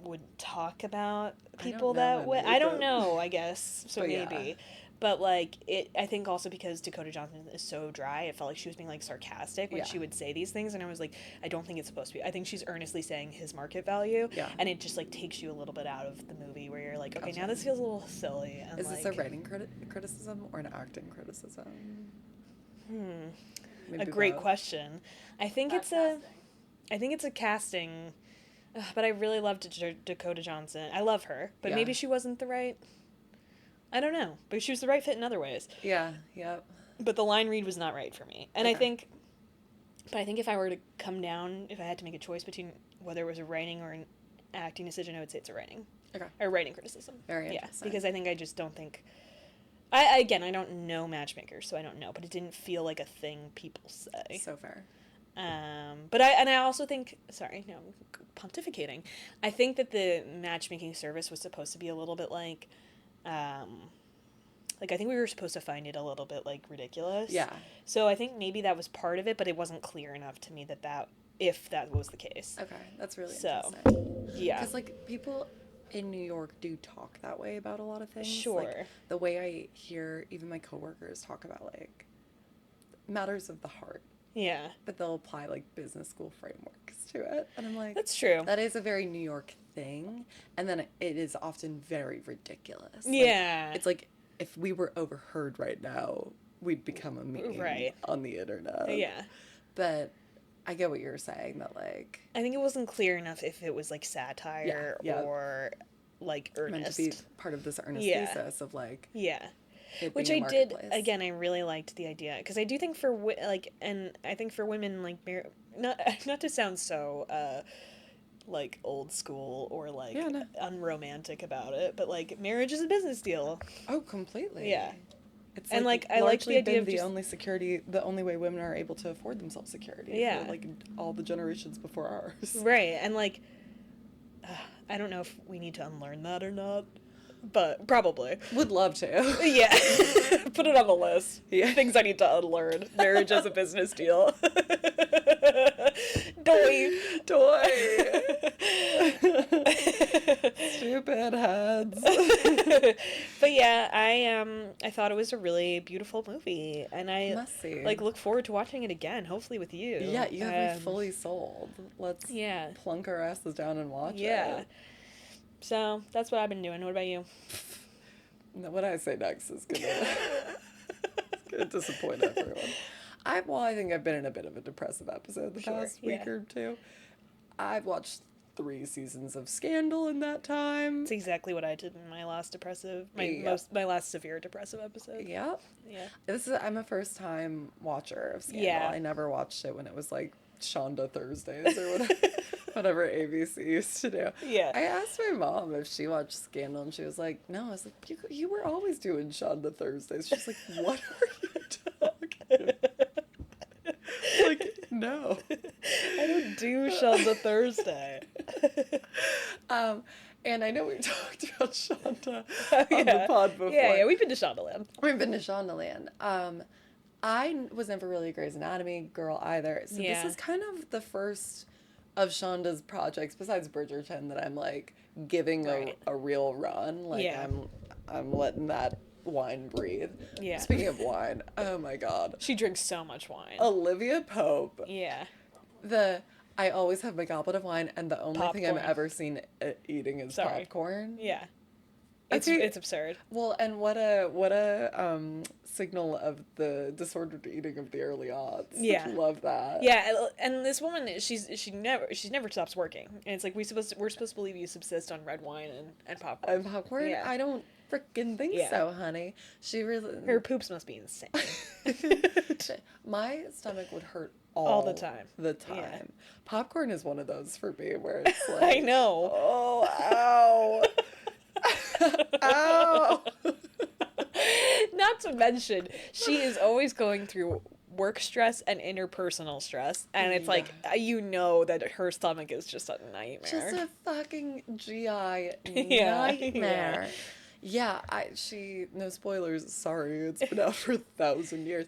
would talk about people that way. I don't know, I guess, so maybe. But, like, I think also because Dakota Johnson is so dry, it felt like she was being, like, sarcastic when she would say these things, and I was like, I don't think it's supposed to be. I think she's earnestly saying his market value, and it just, like, takes you a little bit out of the movie where you're like, okay, now this feels a little silly. And, is this a writing criticism or an acting criticism? Maybe a great question. I think it's a casting, but I really loved Dakota Johnson. I love her, but maybe she wasn't the right... I don't know, but she was the right fit in other ways. Yeah, yep. But the line read was not right for me. And I think if I were to come down, if I had to make a choice between whether it was a writing or an acting decision, I would say it's a writing. Okay. Or writing criticism. Very interesting. Yeah, because I just don't think... I don't know matchmakers, so I don't know, but it didn't feel like a thing people say. So fair. But I also think, sorry, no, I'm pontificating. I think that the matchmaking service was supposed to be a little bit like... like I think we were supposed to find it a little bit like ridiculous. Yeah. So I think maybe that was part of it, but it wasn't clear enough to me that if that was the case. Okay, that's really interesting. Yeah. Because like people in New York do talk that way about a lot of things. Sure. Like, the way I hear even my coworkers talk about like matters of the heart. Yeah. But they'll apply like business school frameworks to it, and I'm like, that's true. That is a very New York thing, and then it is often very ridiculous. Yeah. Like, it's like if we were overheard right now, we'd become a meme on the internet. Yeah. But I get what you're saying, that like I think it wasn't clear enough if it was like satire or like earnest. Meant to be part of this earnest thesis of like which I did again. I really liked the idea because I do think for and I think for women like not to sound so like old school or like unromantic about it, but like marriage is a business deal. Oh, completely. Yeah. It's and like I like the idea of the only security, the only way women are able to afford themselves security. Yeah. For, like, all the generations before ours. Right, and like, I don't know if we need to unlearn that or not, but probably. Would love to. Yeah. Put it on the list. Yeah. Things I need to unlearn. Marriage as a business deal. Doy. Doy. Stupid heads. But yeah, I thought it was a really beautiful movie, and I Must see. like look forward to watching it again, hopefully with you. Yeah, you have me fully sold. Let's plunk our asses down and watch it. Yeah. So that's what I've been doing. What about you? What I say next is gonna disappoint everyone. I think I've been in a bit of a depressive episode the past week or two. I've watched 3 seasons of Scandal in that time. It's exactly what I did in my last my last severe depressive episode. Yep. Yeah. I'm a first time watcher of Scandal. Yeah. I never watched it when it was like Shonda Thursdays or whatever. Whatever ABC used to do. Yeah. I asked my mom if she watched Scandal, and she was like, no. I was like, you were always doing Shonda Thursdays. She's like, what are you talking about? Like, no. I don't do Shonda Thursday. And I know we've talked about Shonda on the pod before. Yeah, we've been to Shondaland. We've been to Shondaland. I was never really a Grey's Anatomy girl either. So this is kind of the first of Shonda's projects, besides Bridgerton, that I'm like giving a real run. Like I'm letting that wine breathe. Yeah. Speaking of wine, oh my god. She drinks so much wine. Olivia Pope. Yeah. I always have my goblet of wine, and the only thing I've ever seen eating is popcorn. Yeah. It's absurd. Well, and what a signal of the disordered eating of the early aughts. Yeah. Love that. Yeah, and this woman, she never stops working. And it's like we're supposed to believe you subsist on red wine and popcorn. And popcorn? Yeah. I don't freaking think so, honey. She really... Her poops must be insane. My stomach would hurt all the time. Yeah. Popcorn is one of those for me where it's like... I know. Oh, ow. Ow. Not to mention, she is always going through work stress and interpersonal stress, and it's like, you know that her stomach is just a nightmare. Just a fucking GI nightmare. Yeah, no spoilers, sorry, it's been out for 1,000 years.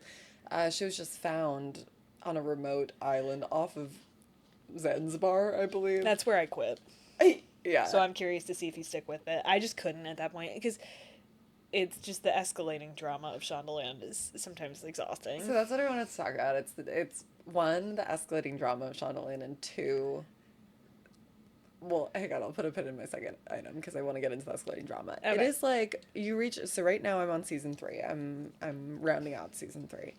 She was just found on a remote island off of Zanzibar, I believe. That's where I quit. Yeah. So I'm curious to see if you stick with it. I just couldn't at that point, because it's just the escalating drama of Shondaland is sometimes exhausting. So that's what I wanted to talk about. It's one, the escalating drama of Shondaland, and 2, well, hang on, I'll put a pin in my second item because I want to get into the escalating drama. Okay. It is like so right now I'm on season 3. I'm rounding out season 3.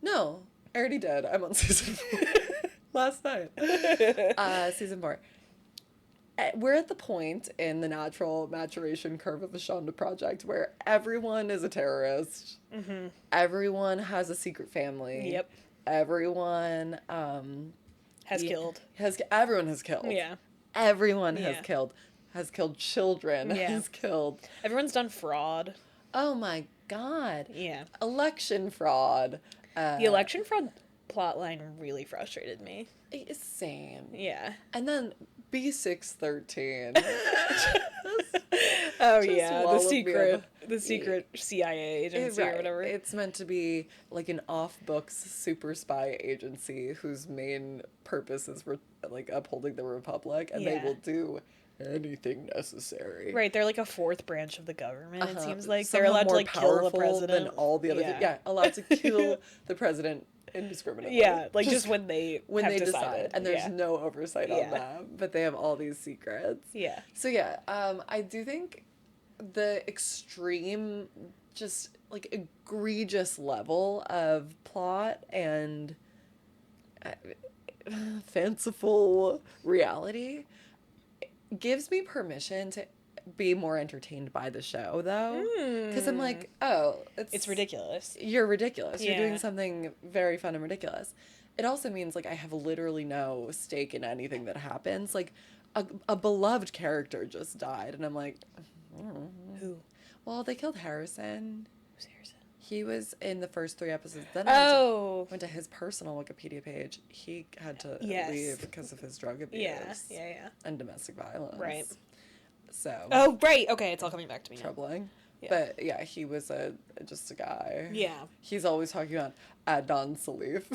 No, I already did. I'm on season 4. Last night. Season 4. We're at the point in the natural maturation curve of the Shonda project where everyone is a terrorist. Mm-hmm. Everyone has a secret family. Yep. Everyone has killed. Everyone has killed. Yeah. Everyone has killed. Has killed children. Yeah. Has killed. Everyone's done fraud. Oh my god. Yeah. Election fraud. The election fraud plotline really frustrated me. Same. Yeah. And then B613. The secret CIA agency or whatever. It's meant to be like an off-books super spy agency whose main purpose is like upholding the republic, and they will do anything necessary. Right, they're like a fourth branch of the government. It seems like somehow they're allowed to more like kill the president than all the other. Allowed to kill the president indiscriminately. Yeah, like just when they decide, and there's no oversight on them, but they have all these secrets. Yeah. So I do think the extreme, just like egregious level of plot and fanciful reality gives me permission to be more entertained by the show, though, because I'm like, it's ridiculous. You're ridiculous. You're doing something very fun and ridiculous. It also means like I have literally no stake in anything that happens. Like a beloved character just died, and I'm like, Who? Well, they killed Harrison. Who's Harrison? He was in the first 3 episodes. Then went to his personal Wikipedia page. He had to leave because of his drug abuse. Yeah. And domestic violence. Right. So. Oh, right. Okay, it's all coming back to me now. Troubling. Yeah. But yeah, he was just a guy. Yeah. He's always talking about Adnan Salif.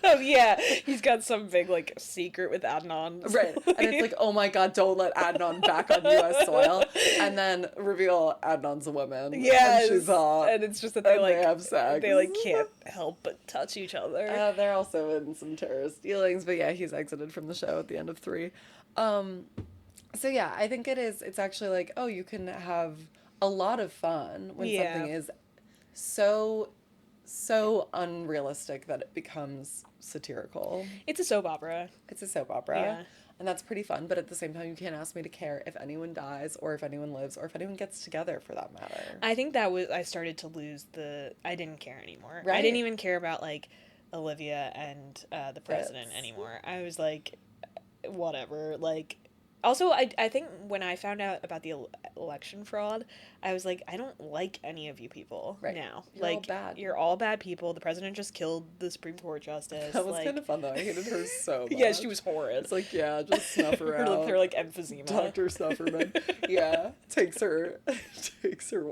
Oh yeah, he's got some big like secret with Adnan. Right, and it's like, oh my god, don't let Adnan back on U.S. soil, and then reveal Adnan's a woman. Yeah, and she's hot, and it's just that they have sex. They like can't help but touch each other. They're also in some terrorist dealings, but yeah, he's exited from the show at the end of 3. So yeah, I think it's actually like, oh, you can have a lot of fun when something is so unrealistic that it becomes satirical. It's a soap opera. Yeah. And that's pretty fun, but at the same time, you can't ask me to care if anyone dies or if anyone lives or if anyone gets together, for that matter. I think I started to lose I didn't care anymore. Right. I didn't even care about like Olivia and the president anymore. I was like, whatever, like. Also, I think when I found out about the election fraud, I was like, I don't like any of you people now. You're like, all bad. You're all bad people. The president just killed the Supreme Court justice. That was kind of fun, though. I hated her so much. Yeah, she was horrid. It's like, yeah, just snuff her out. Her like emphysema. Dr. Snufferman. Yeah. Takes her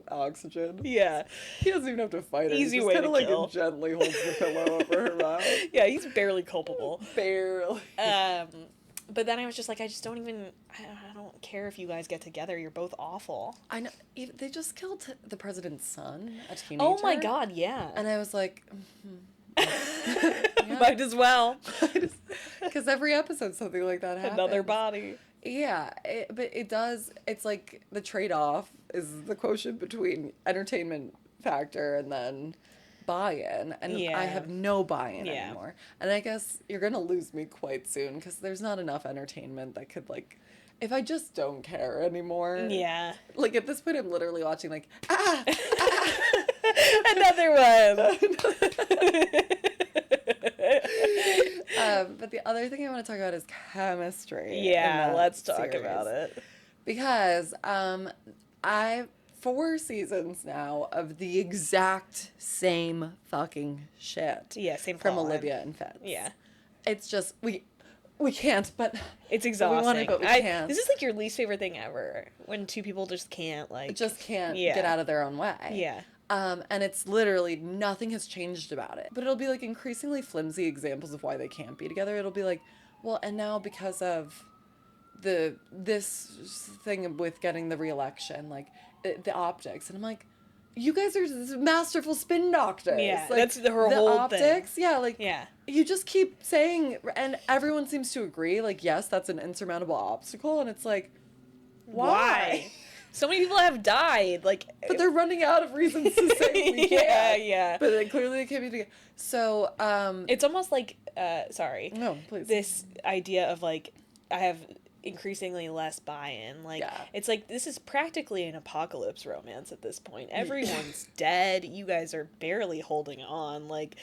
oxygen. Yeah. He doesn't even have to fight her. Easy he just way to kinda, kill. Like, gently holds the pillow over her mouth. Yeah, he's barely culpable. Barely. But then I was just like, I don't care if you guys get together. You're both awful. I know. They just killed the president's son, a teenager. Oh my god, yeah. And I was like, might as well. Because every episode something like that happens. Another body. Yeah, but it does. It's like the trade-off is the quotient between entertainment factor and then buy-in, and I have no buy-in anymore. And I guess you're gonna lose me quite soon because there's not enough entertainment that could, like, if I just don't care anymore. Yeah. Like, at this point, I'm literally watching, like, another one. But the other thing I want to talk about is chemistry. Yeah, let's talk about it. Because 4 seasons now of the exact same fucking shit. Yeah, same from plot line. Olivia and Fitz. Yeah. It's just, we can't, but it's exhausting. We want it, but we can't. This is like your least favorite thing ever, when 2 people just can't, like... get out of their own way. Yeah. And it's literally, nothing has changed about it. But it'll be, like, increasingly flimsy examples of why they can't be together. It'll be like, well, and now because of this thing with getting the re-election, like, the optics. And I'm like, you guys are masterful spin doctors. Yeah, like, that's her whole optics, thing. Yeah, like, yeah. You just keep saying, and everyone seems to agree, like, yes, that's an insurmountable obstacle, and it's like, why? So many people have died, like... But they're running out of reasons to say we can't. Yeah. But clearly they can't be together. So, it's almost like, sorry. No, please. This idea of, like, I have increasingly less buy-in. Like, it's like, this is practically an apocalypse romance at this point. Everyone's dead. You guys are barely holding on. Like,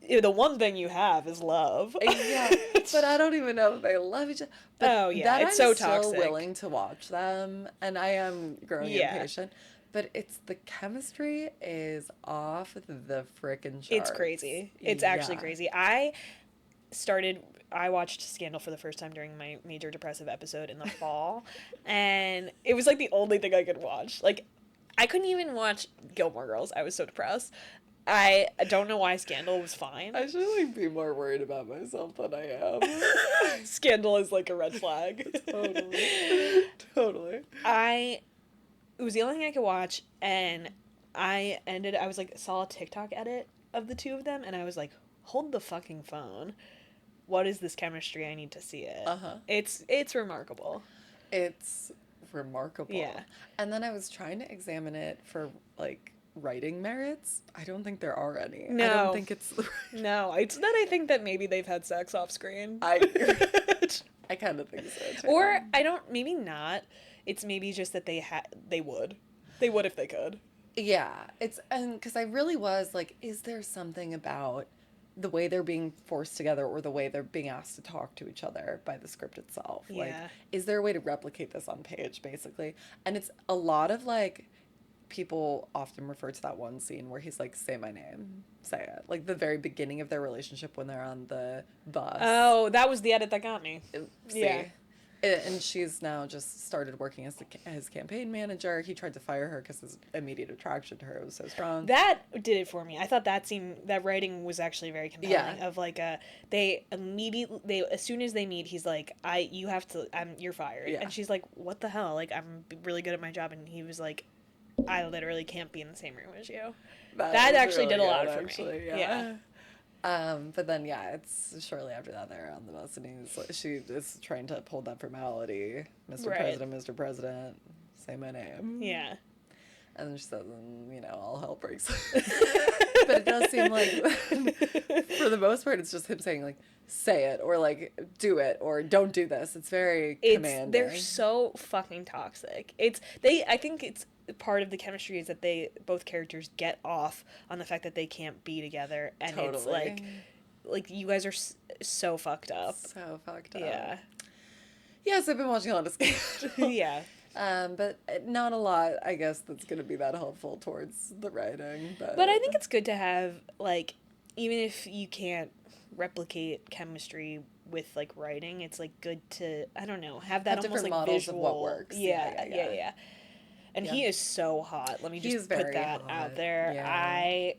the one thing you have is love. Yeah, but I don't even know if they love each other. But it's so toxic. I'm still willing to watch them, and I am growing impatient. But the chemistry is off the frickin' charts. It's crazy. It's actually crazy. I watched Scandal for the first time during my major depressive episode in the fall, and it was like the only thing I could watch. Like, I couldn't even watch Gilmore Girls. I was so depressed. I don't know why Scandal was fine. I should, like, be more worried about myself than I am. Scandal is like a red flag. Totally. It was the only thing I could watch, and I was like, saw a TikTok edit of the 2 of them, and I was like, hold the fucking phone. What is this chemistry? I need to see it. It's remarkable. It's remarkable. Yeah. And then I was trying to examine it for, like, writing merits. I don't think there are any. No. I don't think it's... No, it's that I think that maybe they've had sex off screen. I kind of think so, too. Or, maybe not. It's maybe just that they would. They would if they could. Yeah. Because I really was like, is there something about the way they're being forced together or the way they're being asked to talk to each other by the script itself? Yeah. Like, is there a way to replicate this on page, basically? And it's a lot of, like, people often refer to that one scene where he's like, say my name, say it. Like the very beginning of their relationship when they're on the bus. Oh, that was the edit that got me. See? Yeah. And she's now just started working as his campaign manager. He tried to fire her because his immediate attraction to her was so strong. That did it for me. I thought that writing was actually very compelling. Yeah. Of like they as soon as they meet, he's like, you're fired. Yeah. And she's like, what the hell? Like, I'm really good at my job. And he was like, I literally can't be in the same room as you. That actually really did a lot for me. Yeah. But then, it's shortly after that they're on the bus and she is trying to uphold that formality. Mr. President, say my name. Yeah. And then she says, all hell breaks. But it does seem like, for the most part, it's just him saying, like, say it, or, like, do it, or don't do this. It's very commanding. They're so fucking toxic. I think it's part of the chemistry is that both characters get off on the fact that they can't be together, and totally. It's like you guys are so fucked up. So fucked up. Yeah. Yes, I've been watching a lot of sketch. Yeah. But not a lot, I guess, that's going to be that helpful towards the writing. But I think it's good to have, like, even if you can't replicate chemistry with, like, writing, it's, like, good to, I don't know, have that almost, like, models visual. Of what works. Yeah. And he is so hot. Let me just put that out there. Yeah.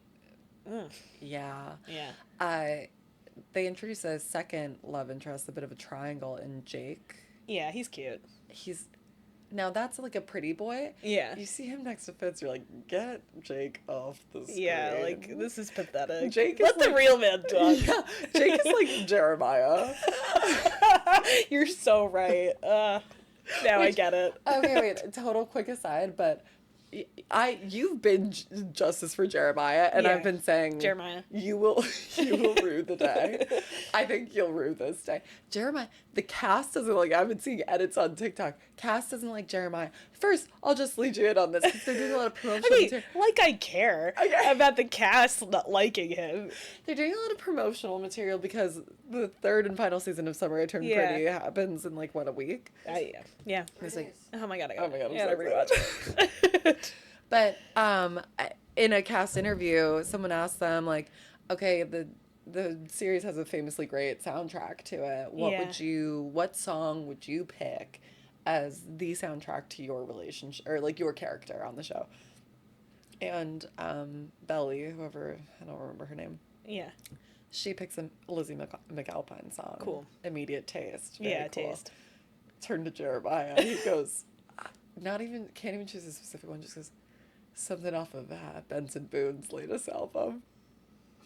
They introduced a second love interest, a bit of a triangle in Jake. Yeah, he's cute. Now that's like a pretty boy. Yeah. You see him next to Fitz, you're like, get Jake off the screen. Yeah, like, this is pathetic. Let the real man talk. Yeah, Jake is like Jeremiah. You're so right. Now I get it. Okay, wait, total quick aside, but you've been Justice for Jeremiah, and I've been saying Jeremiah, you will rue the day. I think you'll rue this day. Jeremiah, the cast doesn't like. I've been seeing edits on TikTok. Cast doesn't like Jeremiah. First, I'll just lead you in on this because they're doing a lot of promotional material. Like I care about the cast not liking him. They're doing a lot of promotional material because the third and final season of Summer I Turned Pretty happens in like a week. Yeah. It's like, oh my god, I'm so rewatch. But in a cast interview, someone asked them like, okay, the series has a famously great soundtrack to it. What song would you pick as the soundtrack to your relationship or like your character on the show? And Belly, whoever, I don't remember her name. Yeah. She picks a Lizzie McAlpine song. Cool. Immediate taste. Very cool. Taste. Turn to Jeremiah. He goes, can't even choose a specific one, just goes, something off of Benson Boone's latest album.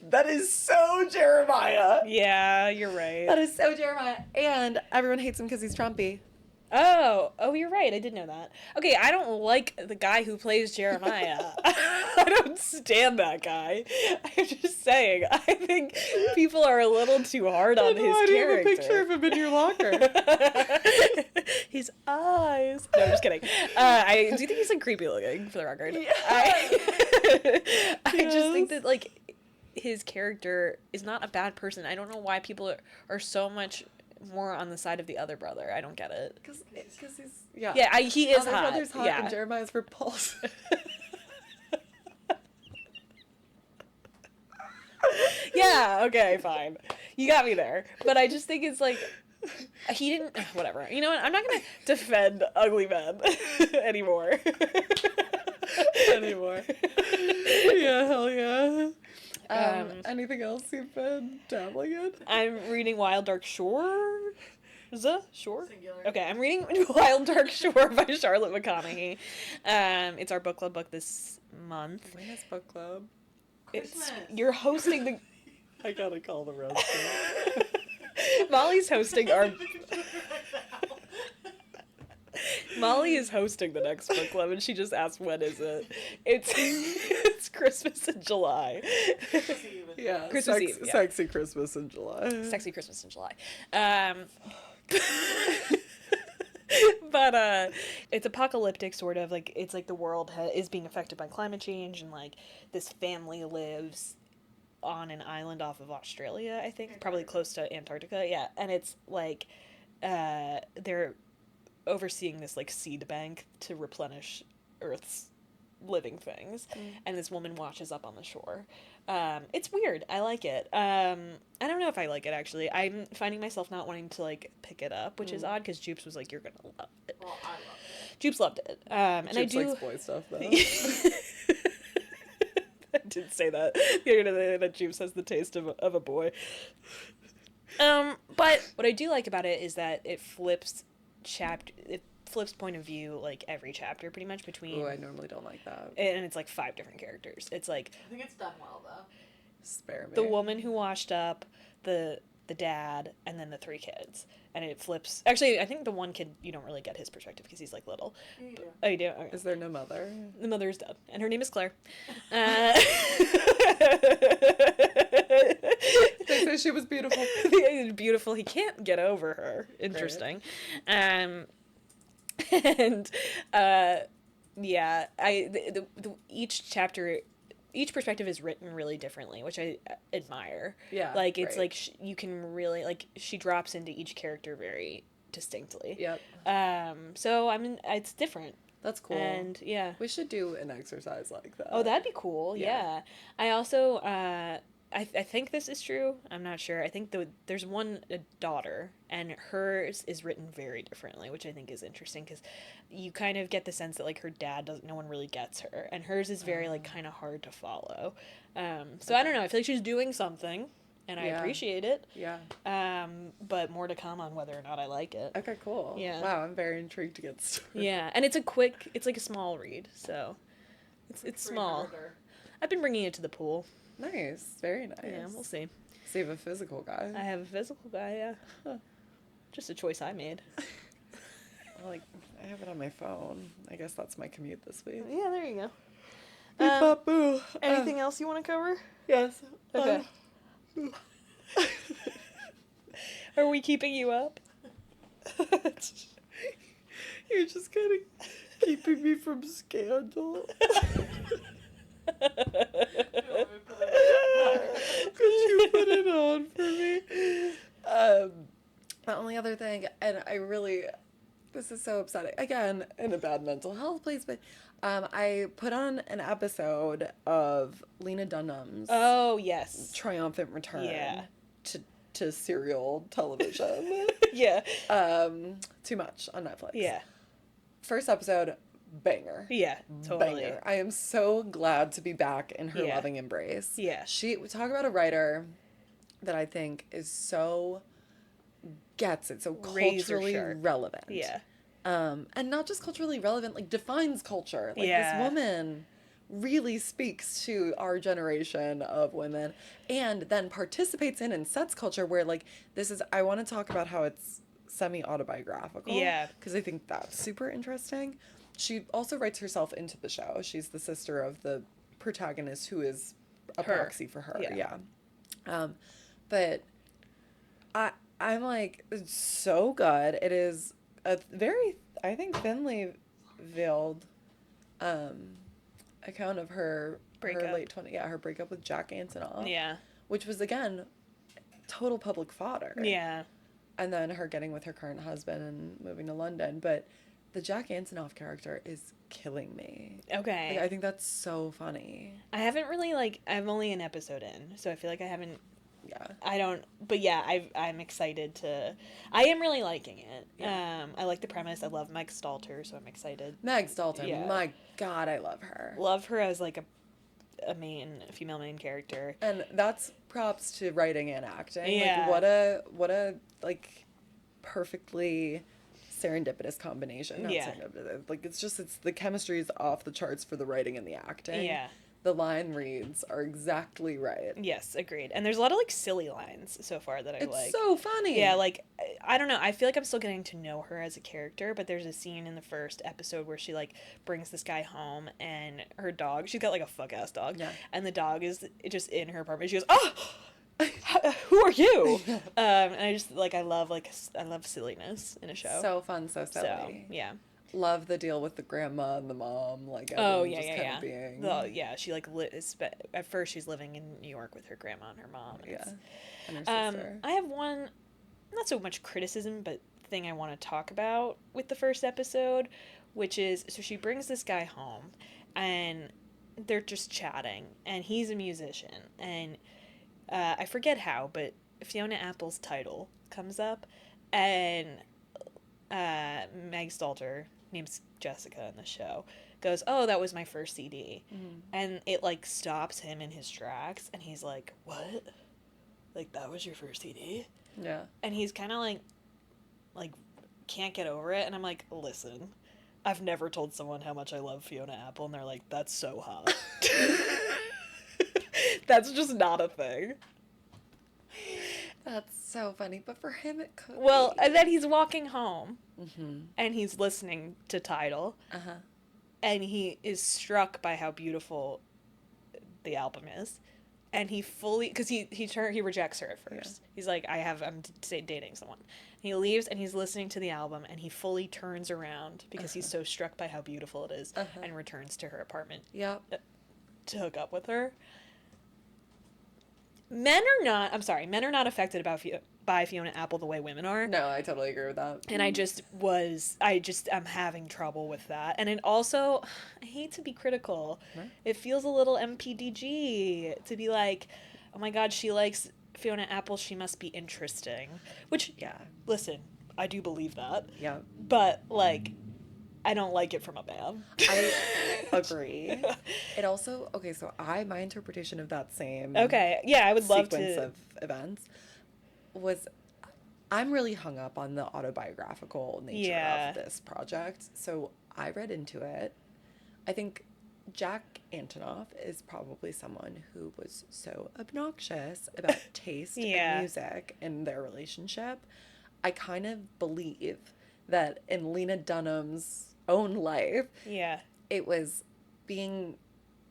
That is so Jeremiah. Yeah, you're right. That is so Jeremiah. And everyone hates him because he's Trumpy. Oh, you're right. I did know that. Okay, I don't like the guy who plays Jeremiah. I don't stand that guy. I'm just saying. I think people are a little too hard on his character. I have a picture of him in your locker. His eyes. No, I'm just kidding. I do think he's like creepy looking, for the record. Yeah. I just think that like his character is not a bad person. I don't know why people are so much more on the side of the other brother. I don't get it. Because he's he is hot. Brother's hot and Jeremiah's repulsive. Yeah, okay, fine. You got me there. But I just think it's like he didn't whatever. You know what? I'm not gonna defend ugly men anymore. Yeah, hell yeah. Anything else you've been dabbling in? I'm reading Wild Dark Shore. Shore? Singular. Okay, I'm reading Wild Dark Shore by Charlotte McConaughey. It's our book club book this month. When is book club? You're hosting the... I gotta call the roast. Molly's hosting our... Molly is hosting the next book club, and she just asked when is it. It's Christmas in July. Yeah, Christmas Eve. Yeah. Sexy Christmas in July. Sexy Christmas in July. But it's apocalyptic, sort of like it's like the world is being affected by climate change, and like this family lives on an island off of Australia, I think, probably close to Antarctica. Yeah, and it's like they're overseeing this like seed bank to replenish Earth's living things, and this woman washes up on the shore. It's weird. I like it. I don't know if I like it, actually. I'm finding myself not wanting to, like, pick it up, which is odd, because Jupes was like, you're gonna love it. Well, I loved it. Jupes loved it. And Jupes I do... likes boy stuff, though. I did say that the other day, that Jupes has the taste of a boy. But what I do like about it is that it flips point of view, like, every chapter, pretty much, between... Oh, I normally don't like that. And it's, like, 5 different characters. It's, like... I think it's done well, though. Spare me. The woman who washed up, the dad, and then the 3 kids. And it flips... Actually, I think the one kid, you don't really get his perspective, because he's, like, little. Yeah, you do. Oh, you do? Okay. Is there no mother? The mother is dead, and her name is Claire. They say she was beautiful. Beautiful. He can't get over her. Interesting. Right. Yeah, each perspective is written really differently, which I admire. Yeah, like, it's right. like you can really, like, she drops into each character very distinctly. Yep. So it's different. That's cool. And yeah, we should do an exercise like that. oh, that'd be cool. Yeah. I also I think this is true. I'm not sure. I think there's a daughter, and hers is written very differently, which I think is interesting, because you kind of get the sense that, like, her dad no one really gets her, and hers is very, like, kind of hard to follow. So I don't know. I feel like she's doing something, and I appreciate it. Yeah. But more to come on whether or not I like it. Okay, cool. Yeah. Wow, I'm very intrigued to get started. Yeah, and it's like a small read, so it's small. I've been bringing it to the pool. Nice. Very nice. Yeah, we'll see. So you have a physical guy? I have a physical guy, yeah. Huh. Just a choice I made. Like, I have it on my phone. I guess that's my commute this week. Yeah, there you go. Beep, bop, boo. Anything else you want to cover? Yes. Okay. Are we keeping you up? You're just kind of keeping me from scandal. Could you put it on for me? The only other thing, and this is so upsetting, again, in a bad mental health place, but I put on an episode of Lena Dunham's triumphant return to serial television. Yeah. Too Much on Netflix. Yeah. First episode, banger. Yeah, totally. Banger. I am so glad to be back in her loving embrace. Yeah. We talk about a writer that I think gets it so culturally relevant. Yeah. And not just culturally relevant, like defines culture. Like this woman really speaks to our generation of women, and then participates in and sets culture where, like, I want to talk about how it's semi-autobiographical. Yeah. Because I think that's super interesting. She also writes herself into the show. She's the sister of the protagonist, who is a proxy for her. Yeah. But I'm like, it's so good. It is a very, I think, thinly veiled account of her breakup. Her late 20s, her breakup with Jack Antonoff. Yeah. Which was, again, total public fodder. Yeah. And then her getting with her current husband and moving to London. But the Jack Antonoff character is killing me. Okay. Like, I think that's so funny. I haven't really, I'm only an episode in, so I feel like I haven't. Yeah. I don't, but yeah, I'm excited I am really liking it. Yeah. I like the premise. I love Meg Stalter, so I'm excited. Meg Stalter, my God, I love her. Love her as, like, a female main character. And that's props to writing and acting. Yeah. Like, what a like, perfectly serendipitous combination. Not serendipitous. Like, it's the chemistry is off the charts for the writing and the acting. Yeah. The line reads are exactly right. Yes, agreed. And there's a lot of, like, silly lines so far that I like. It's so funny. Yeah, like, I don't know. I feel like I'm still getting to know her as a character, but there's a scene in the first episode where she, like, brings this guy home, and her dog, she's got, like, a fuck-ass dog. Yeah. And the dog is just in her apartment. She goes, "Oh! Who are you?" And I just, like, I love silliness in a show. So fun, so silly. So, yeah. Love the deal with the grandma and the mom, like, she, like, at first she's living in New York with her grandma and her mom. And her sister. I have one, not so much criticism, but thing I want to talk about with the first episode, which is, so she brings this guy home, and they're just chatting, and he's a musician, and I forget how, but Fiona Apple's title comes up, and Meg Stalter, name's Jessica in the show, goes, "Oh, that was my first CD." And it, like, stops him in his tracks, and he's like, "What? Like, that was your first CD?" Yeah. And he's kind of like, can't get over it, and I'm like, listen, I've never told someone how much I love Fiona Apple, and they're like, that's so hot. That's just not a thing. That's so funny, but for him it could Well, be. and then he's walking home, Mm-hmm. and he's listening to Tidal, Uh-huh. and he is struck by how beautiful the album is. And he fully, because he rejects her at first. Yeah. He's like, I'm dating someone. He leaves, and he's listening to the album, and he fully turns around because he's so struck by how beautiful it is, and returns to her apartment Yep. to hook up with her. Men are not affected by Fiona Apple the way women are. No, I totally agree with that. And I'm having trouble with that. And it also, I hate to be critical. Right. It feels a little MPDG to be like, oh my God, she likes Fiona Apple, she must be interesting. Which, Yeah. listen, I do believe that. Yeah. But, like, I don't like it from a man. I agree. It also, okay, so my interpretation of that same Okay, yeah, I would love sequence to. of events was, I'm really hung up on the autobiographical nature of this project. So I read into it. I think Jack Antonoff is probably someone who was so obnoxious about taste in music in their relationship. I kind of believe that in Lena Dunham's own life, it was being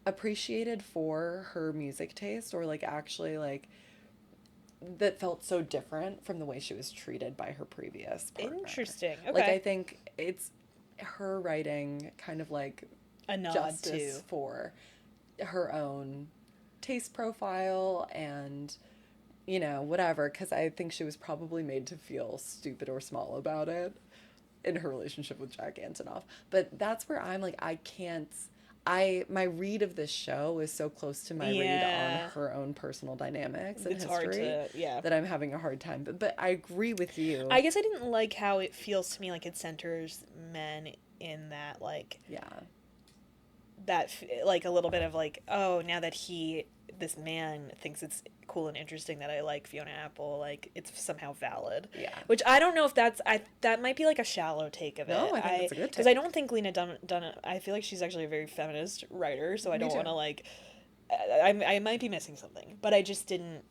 appreciated for her music taste, or like actually like that felt so different from the way she was treated by her previous partner. Interesting. Okay. Like, I think it's her writing kind of like A nod justice to for her own taste profile and, you know, whatever, because I think she was probably made to feel stupid or small about it in her relationship with Jack Antonoff. But that's where I'm like, my read of this show is so close to my read on her own personal dynamics and history that I'm having a hard time. But I agree with you. I guess I didn't like how it feels to me like it centers men in that, like, like a little bit of like, oh, now that this man thinks it's cool and interesting that I like Fiona Apple, like, it's somehow valid. Yeah. Which I don't know if that might be like a shallow take of it. No, I think it's a good take. Because I don't think Lena Dunham, I feel like she's actually a very feminist writer, so I don't want to, like, I might be missing something, but I just didn't.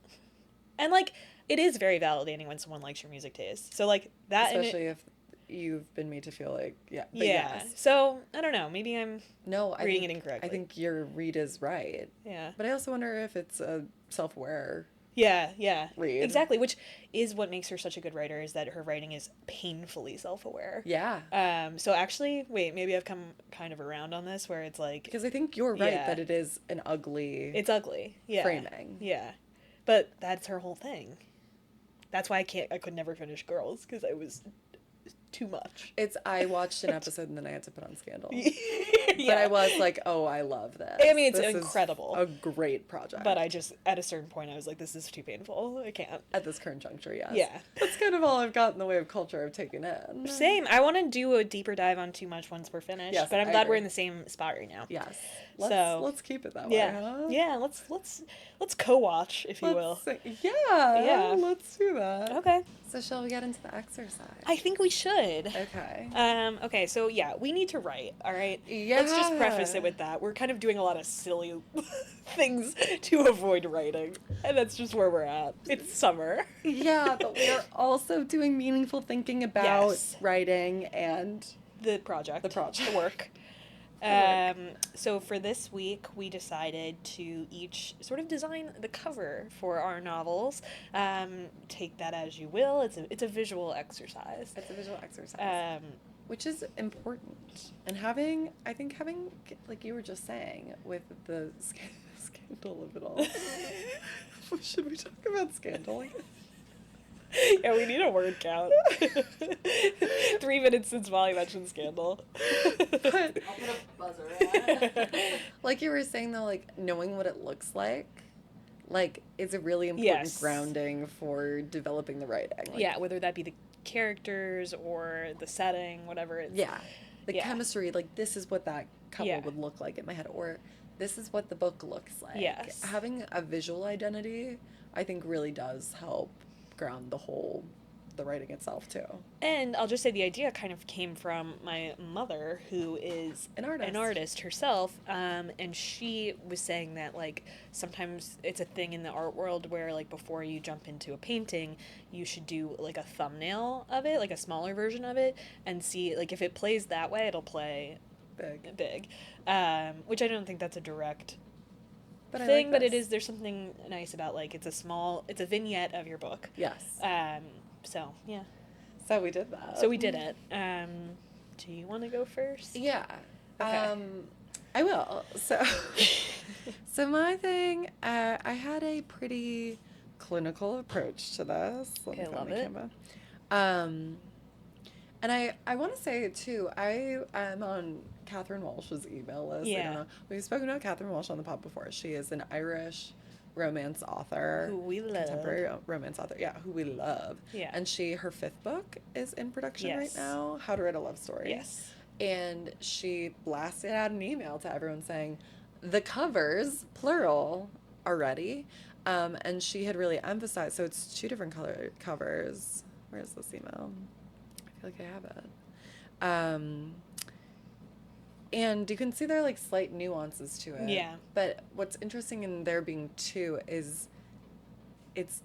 And, like, it is very validating when someone likes your music taste. So, like, that. Especially if you've been made to feel like, yeah. Yes. So, I don't know. Maybe I'm reading it think, incorrectly. I think your read is right. Yeah. But I also wonder if it's a self-aware read. Exactly, which is what makes her such a good writer, is that her writing is painfully self-aware. Yeah. So actually, wait, maybe I've come kind of around on this, where it's like... Because I think you're right that it is an ugly... It's ugly, framing. Yeah. But that's her whole thing. That's why I could never finish Girls, because I was... too much. I watched an episode and then I had to put on Scandal. But I was like, oh, I love this. I mean, it's this incredible. Is a great project. But I just, at a certain point, I was like, this is too painful. I can't. At this current juncture, yes. Yeah. That's kind of all I've got in the way of culture I've taken in. Same. I want to do a deeper dive on Too Much once we're finished. Yes, but I'm glad we're in the same spot right now. Yes. Let's keep it that way, huh? Yeah, let's co-watch, if you will. Yeah. Let's do that. Okay. So shall we get into the exercise? I think we should. Okay. Okay, so yeah, we need to write, all right? Yeah. Let's just preface it with that. We're kind of doing a lot of silly things to avoid writing, and that's just where we're at. It's summer. Yeah, but we are also doing meaningful thinking about writing and the project. The work. So for this week, we decided to each sort of design the cover for our novels. Take that as you will. It's a visual exercise. It's a visual exercise. Which is important. And having, like you were just saying, with the scandal of it all. Should we talk about Scandal again? Yeah, we need a word count. 3 minutes since Molly mentioned scandal. But, I'll put a buzzer in it. like you were saying though, like knowing what it looks like is a really important Yes. grounding for developing the writing. Like, Yeah, whether that be the characters or the setting, whatever it's... yeah. The Yeah. chemistry, like this is what that couple Yeah. would look like in my head, or this is what the book looks like. Yes. Having a visual identity, I think, really does help ground the writing itself too. And I'll just say the idea kind of came from my mother, who is An artist. herself, and she was saying that, like, sometimes it's a thing in the art world where, like, before you jump into a painting, you should do, like, a thumbnail of it, like a smaller version of it, and see, like, if it plays that way, it'll play big. Which I don't think that's a direct But thing, I like but it this. is, there's something nice about, like, it's a vignette of your book. Yes. So, yeah. So we did that. So we did it. Do you want to go first? Yeah. Okay. I will. So, so my thing, I had a pretty clinical approach to this. Let me Okay, find love my it. Canva. And I want to say too, I am on Catherine Walsh's email list. I Yeah. don't know. We've spoken about Catherine Walsh on the pod before. She is an Irish romance author. Who we love. Contemporary romance author. Yeah, who we love. Yeah. And her fifth book is in production right Yes. now, How to Write a Love Story. Yes. And she blasted out an email to everyone saying, the covers, plural, are ready. And she had really emphasized, so it's 2 different color covers. Where's this email? I feel like I have it. And you can see there are like slight nuances to it. Yeah. But what's interesting in there being 2 is it's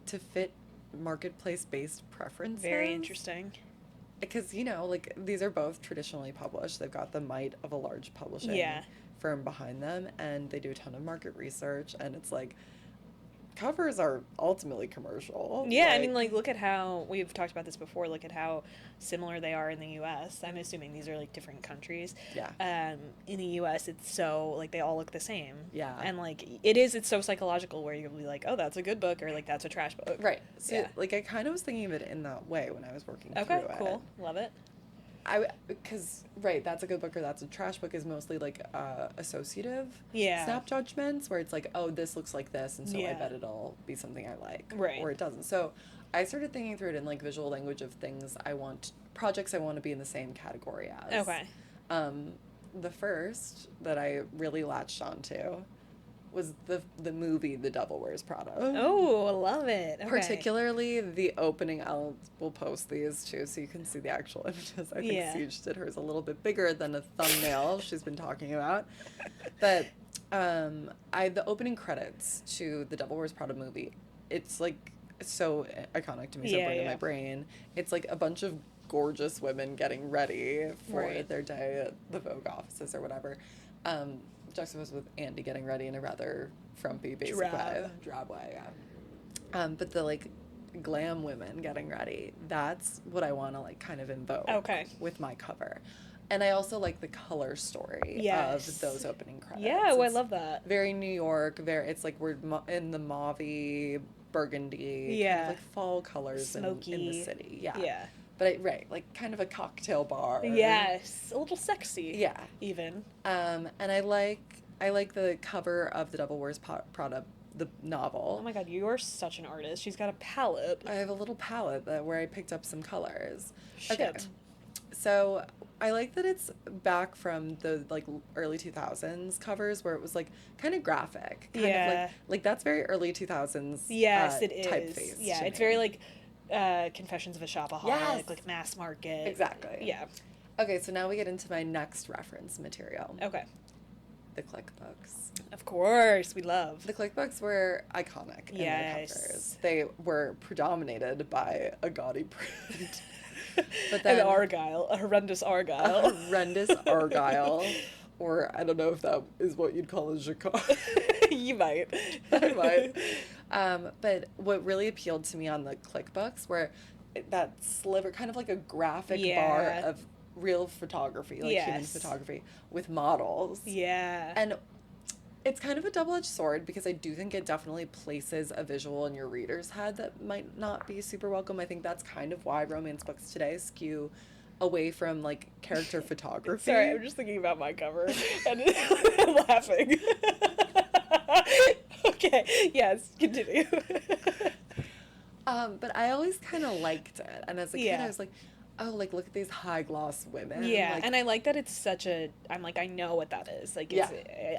to fit marketplace-based preferences. Very interesting. Because, like, these are both traditionally published. They've got the might of a large publishing Yeah. firm behind them, and they do a ton of market research, and it's like, covers are ultimately commercial. Yeah, I mean, like, look at how, we've talked about this before, look at how similar they are in the U.S. I'm assuming these are, like, different countries. Yeah. In the U.S., it's so, like, they all look the same. Yeah. And, like, it's so psychological where you'll be like, oh, that's a good book, or, like, that's a trash book. Right. So, Yeah. like, I kind of was thinking of it in that way when I was working Okay, through it. cool. Love it. Because, right, that's a good book or that's a trash book is mostly, like, associative Yeah. snap judgments where it's like, oh, this looks like this, and so I Yeah. bet it'll be something I like. Right. Or it doesn't. So I started thinking through it in, like, visual language of projects I want to be in the same category as. Okay. The first that I really latched onto was the movie The Devil Wears Prada. Oh, I love it. Okay. Particularly the opening. We'll post these too so you can see the actual images. I think Yeah. Siege did hers a little bit bigger than a thumbnail she's been talking about. But the opening credits to the Devil Wears Prada movie, it's like so iconic to me, so burned in my brain. It's like a bunch of gorgeous women getting ready for Right. their day at the Vogue offices or whatever. Juxtaposed with Andy getting ready in a rather frumpy, basic way. Drab way, yeah. But the, like, glam women getting ready, that's what I want to, like, kind of invoke with my cover. And I also like the color story of those opening credits. Yeah, I love that. Very New York, it's like we're in the mauve-y, burgundy, kind of like fall colors smoky in the city. Yeah. Yeah. But like kind of a cocktail bar. Yes, a little sexy. Yeah. Even. And I like the cover of The Devil Wears Prada, the novel. Oh my god, you're such an artist. She's got a palette. I have a little palette where I picked up some colors. Shit. Okay. So I like that it's back from the, like, early 2000s covers where it was, like, kind of graphic. Kind of like that's very early 2000s. Yes, it is. Typeface. Yeah, to it's me. very like Confessions of a Shopaholic, Yes. like mass market. Exactly. Yeah. Okay, so now we get into my next reference material. Okay. The click books. Of course, we love. The click books were iconic in their Yes. covers. They were predominated by a gaudy print. But An then Argyle, a horrendous a Argyle. horrendous Argyle, or I don't know if that is what you'd call a jacquard. You might. I might. But what really appealed to me on the click books were that sliver, kind of like a graphic bar of real photography, like human photography, with models. Yeah. And It's kind of a double-edged sword because I do think it definitely places a visual in your reader's head that might not be super welcome. I think that's kind of why romance books today skew away from like character photography. Sorry, I'm just thinking about my cover and I'm laughing. Okay, yes, continue. But I always kind of liked it, and as a kid, I was like, oh, like look at these high gloss women. Yeah, like, and I like that it's such a. I'm like, I know what that is. Like, yeah.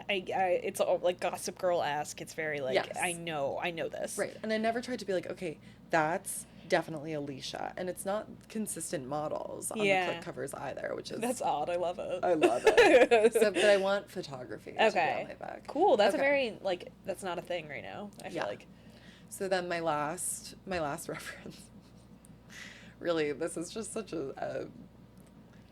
It's all like Gossip Girl-esque. It's very like, yes. I know this. Right, and I never tried to be like, okay, that's definitely Alicia, and it's not consistent models on the clip covers either, which is that's odd. I love it. I love it. But I want photography to be on my back. Cool. That's a very like that's not a thing right now. I feel like. So then my last reference. Really, this is just such a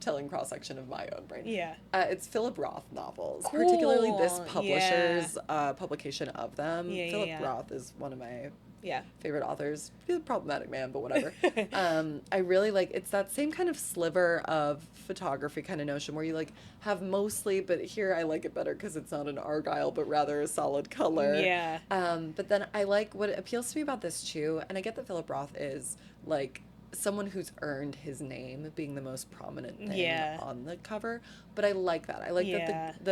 telling cross section of my own brain. Yeah. It's Philip Roth novels, cool. particularly this publisher's publication of them. Yeah, Philip Roth is one of my yeah. favorite authors. He's a problematic man, but whatever. I really like, it's that same kind of sliver of photography kind of notion where you like have mostly, but here I like it better because it's not an Argyle, but rather a solid color. Yeah. But then I like what appeals to me about this too, and I get that Philip Roth is like someone who's earned his name being the most prominent thing on the cover, but I like that. I like that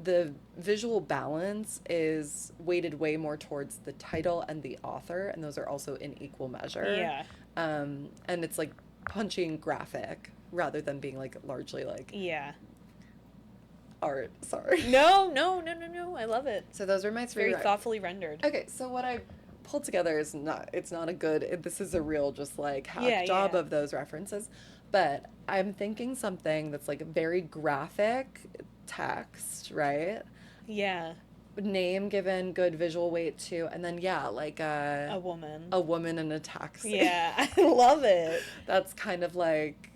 the visual balance is weighted way more towards the title and the author, and those are also in equal measure. Yeah. And it's like punchy and graphic rather than being like largely like art. Sorry. No. I love it. So those are my three. Very thoughtfully rendered. Okay, so what I pulled together is it's not a good. This is a real just like hack job of those references, but I'm thinking something that's like very graphic text, right? Yeah. Name given, good visual weight too, and then like a woman in a taxi. Yeah, I love it. That's kind of like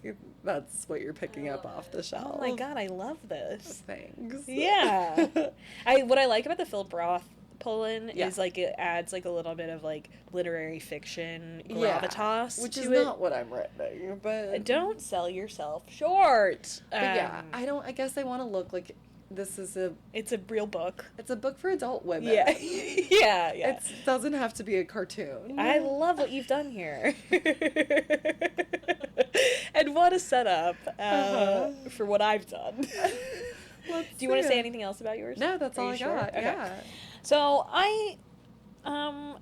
that's what you're picking up off the shelf. Oh my god, I love this. Thanks. Yeah. What I like about the Philip Roth pull-in is like it adds like a little bit of like literary fiction gravitas which to is it. not what I'm writing, but don't sell yourself short. But I guess I want to look like this is it's a real book. It's a book for adult women. Yeah. yeah. It doesn't have to be a cartoon. I love what you've done here. And what a setup for what I've done. Do you want to say anything else about yours? No, that's all I got. Okay. Yeah. So I am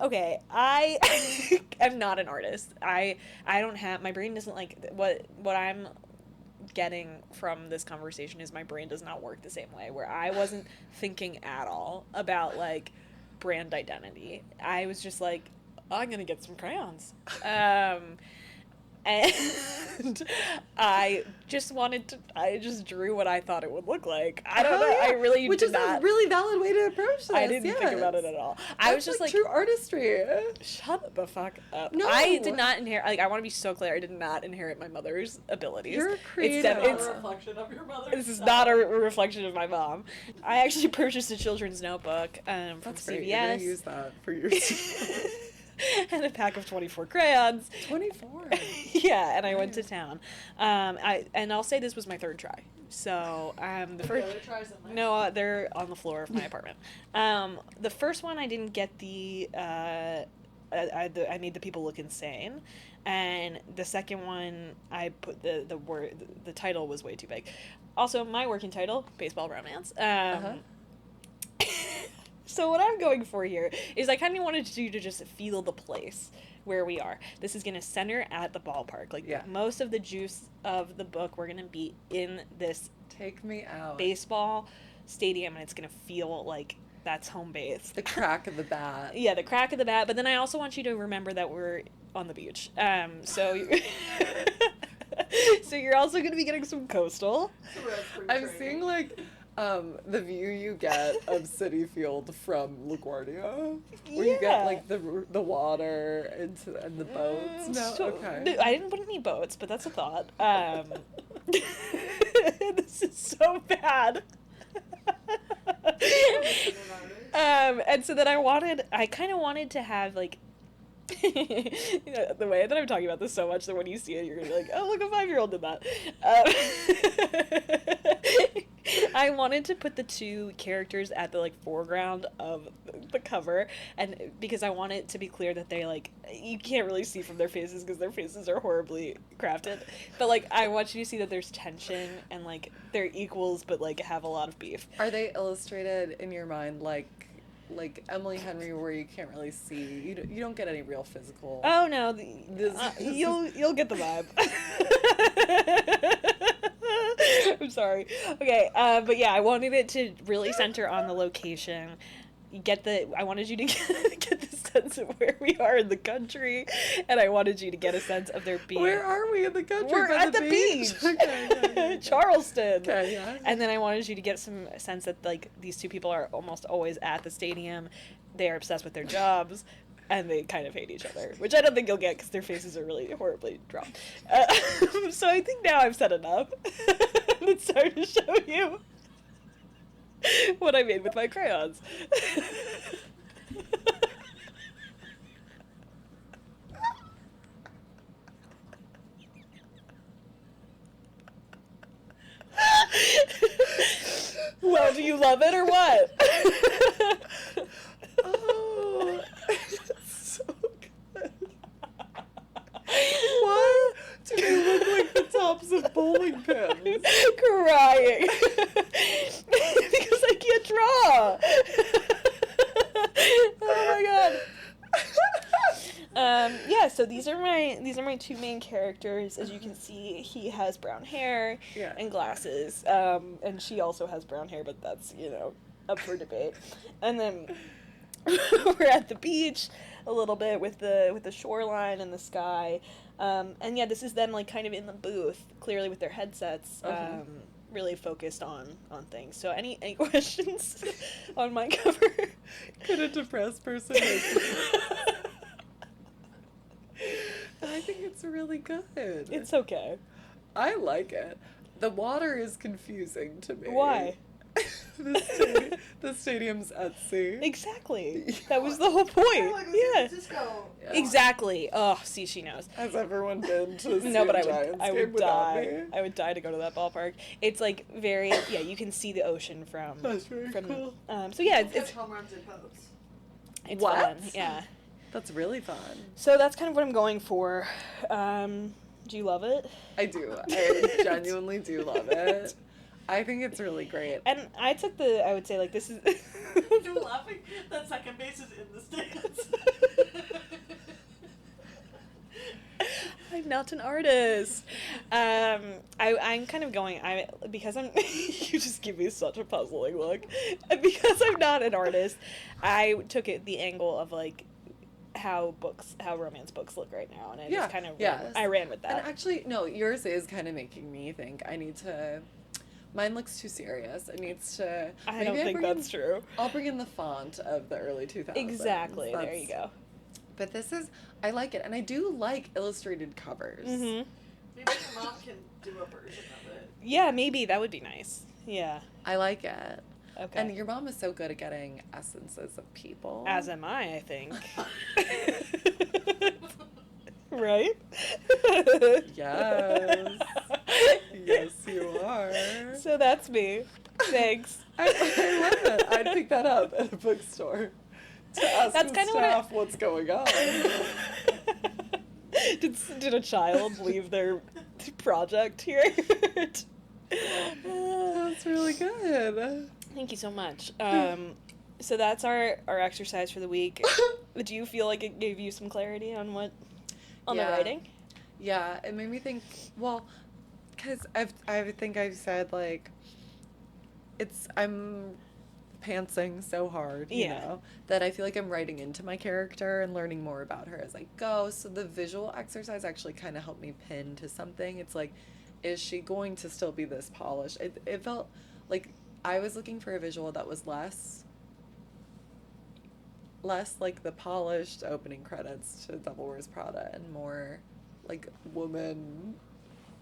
not an artist. I don't have, my brain doesn't like, what I'm getting from this conversation is my brain does not work the same way, where I wasn't thinking at all about like brand identity. I was just like, I'm gonna get some crayons. And I just drew what I thought it would look like. I don't know. I really Which is a really valid way to approach this. I didn't think about it at all. I was just like true artistry. Shut the fuck up. No. I did not inherit, like, I want to be so clear, I did not inherit my mother's abilities. You're a creative. It's not a reflection of your mother. This is not a reflection of my mom. I actually purchased a children's notebook from That's CVS. great. You're gonna use that for your and a pack of 24 crayons. 24. Yeah, and I went to town. I'll say this was my third try. So the first they're on the floor of my apartment. The first one I didn't get the I made the people look insane, and the second one I put the word, the title was way too big. Also, my working title, baseball romance. So what I'm going for here is I kind of wanted you to just feel the place where we are. This is going to center at the ballpark. Like most of the juice of the book, we're going to be in this Take me out. baseball stadium, and it's going to feel like that's home base. The crack of the bat. Yeah, the crack of the bat. But then I also want you to remember that we're on the beach. So you're also going to be getting some coastal. I'm seeing like the view you get of Citi Field from LaGuardia, where you get like the water and the boats. No, okay. I didn't put any boats, but that's a thought. This is so bad. And so then I kind of wanted to have like, the way that I'm talking about this so much that when you see it, you're gonna be like, oh, look, a 5-year-old did that. I wanted to put the two characters at the, like, foreground of the cover, and because I want it to be clear that they, like, you can't really see from their faces because their faces are horribly crafted, but, like, I want you to see that there's tension and, like, they're equals but, like, have a lot of beef. Are they illustrated in your mind like Emily Henry, where you can't really see, you don't get any real physical? Oh no, you'll get the vibe. I'm sorry. Okay, but yeah, I wanted it to really center on the location. I wanted you to get the sense of where we are in the country, and I wanted you to get a sense of there being. Where are we in the country? We're at the beach. Okay. Charleston. Okay, yeah. And then I wanted you to get some sense that, like, these two people are almost always at the stadium. They are obsessed with their jobs, and they kind of hate each other, which I don't think you'll get because their faces are really horribly drawn. So I think now I've said enough. It's time to show you what I made with my crayons. Well, do you love it or what? Oh, it's so good. Why do they look like the tops of bowling pins? Crying. Because I can't draw. Oh my god. Yeah, so these are my two main characters. As you can see, he has brown hair and glasses, and she also has brown hair, but that's, up for debate. And then we're at the beach a little bit with the shoreline and the sky, and yeah, this is them, like, kind of in the booth, clearly with their headsets, really focused on things. So any questions on my cover? Could a depressed person make it? I think it's really good. It's okay. I like it. The water is confusing to me. Why? The stadium's at sea. Exactly. That was the whole point. Yeah. Exactly. Oh, see, she knows. Has everyone been to No, but I would die. I would die to go to that ballpark. It's, like, very, yeah, you can see the ocean from. That's very cool. So yeah, it's home runs and boats. It's What? fun. Yeah. That's really fun. So that's kind of what I'm going for. Do you love it? I do. I genuinely do love it. I think it's really great. And I would say, like, this is... You're laughing? That second base is in the stands. I'm not an artist. I'm kind of going, because I'm, you just give me such a puzzling look. Because I'm not an artist, I took it the angle of, like, how romance books look right now, and I just kind of ran with that. And actually, no, yours is kind of making me think I need to. Mine looks too serious. It needs to. I don't think that's true. I'll bring in the font of the early 2000s. Exactly. There you go. But I like it, and I do like illustrated covers. Mm-hmm. Maybe your mom can do a version of it. Yeah, maybe that would be nice. Yeah. I like it. Okay. And your mom is so good at getting essences of people. As am I think. Right? Yes. Yes, you are. So that's me. Thanks. I love it. I'd pick that up at a bookstore to ask That's the kind of staff what's going on. Did a child leave their project here? That's really good. Thank you so much. So that's our exercise for the week. Do you feel like it gave you some clarity on the writing? Yeah, it made me think, well, because I think I've said, like, I'm pantsing so hard, you know, that I feel like I'm writing into my character and learning more about her as I go. So the visual exercise actually kind of helped me pin to something. It's like, is she going to still be this polished? It felt like I was looking for a visual that was less like the polished opening credits to Devil Wears Prada and more like woman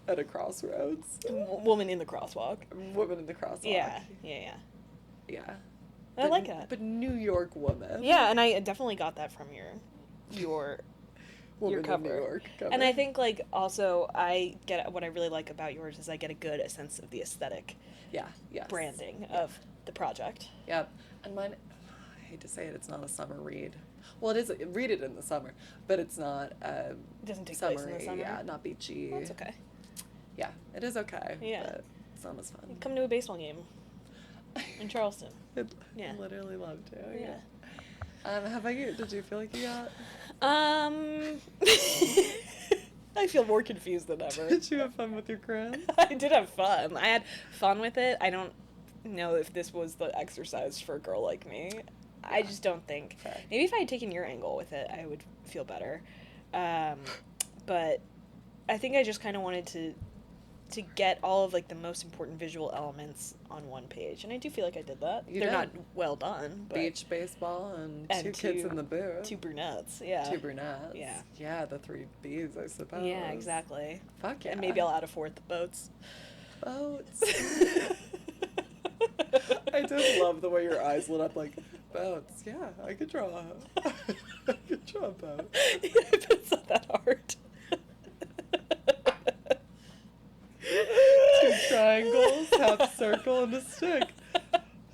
at a crossroads. Woman in the crosswalk. Woman in the crosswalk. Yeah. I like that. But New York woman. Yeah, and I definitely got that from your you're in New covered. York covered. And I think, like, also, I get what I really like about yours is I get a good sense of the aesthetic branding of the project. Yep. And mine, I hate to say it, it's not a summer read. Well, it is. Read it in the summer, but it's not. It doesn't take summery, place in the summer. Yeah, not beachy. Well, that's okay. Yeah, it is okay. Yeah. But it's not as fun. Come to a baseball game in Charleston. I'd Yeah. literally love to. Yeah. How about you? Did you feel like you got? I feel more confused than ever. Did you have fun with your quiz? I did have fun. I had fun with it. I don't know if this was the exercise for a girl like me. I just don't think. Fair. Maybe if I had taken your angle with it, I would feel better. But I think I just kind of wanted to get all of, like, the most important visual elements on one page, and I do feel like I did that. They're not well done, but Beach baseball and two kids in the booth. two brunettes, yeah. Two brunettes. Yeah. Yeah, the 3 Bs, I suppose. Yeah, exactly. Fuck yeah. And maybe I'll add a fourth, the boats. Boats. I did love the way your eyes lit up like, boats. Yeah, I could draw a boat. Yeah, but it's not that hard. 2 triangles, half circle, and a stick.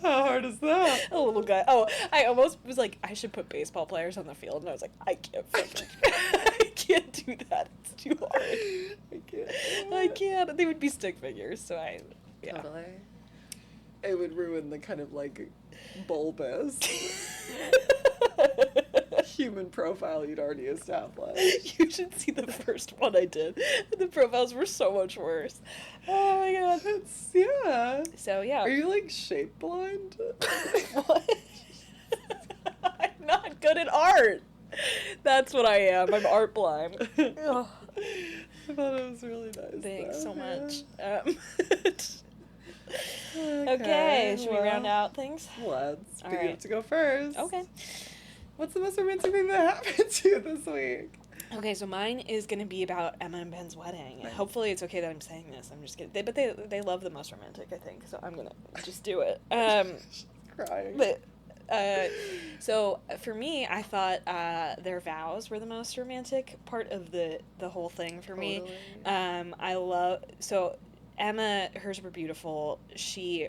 How hard is that? A little guy. Oh, I almost was like, I should put baseball players on the field, and I was like, I can't fucking, I can't do that. It's too hard. I can't. They would be stick figures, so yeah. Totally. It would ruin the kind of, like, bulbous human profile you'd already established. You should see the first one I did. The profiles were so much worse. Oh my god. Yeah. So, yeah. Are you, like, shape blind? What? I'm not good at art. That's what I am. I'm art blind. Ugh. I thought it was really nice. Thanks so much. Okay, Okay, should we round out things? Let's. All But you right. have to go first. Okay. What's the most romantic thing that happened to you this week? Okay, so mine is going to be about Emma and Ben's wedding. Nice. Hopefully it's okay that I'm saying this. I'm just kidding. But they love the most romantic, I think, so I'm going to just do it. Crying. But so for me, I thought their vows were the most romantic part of the whole thing for me. I love Emma, hers were beautiful.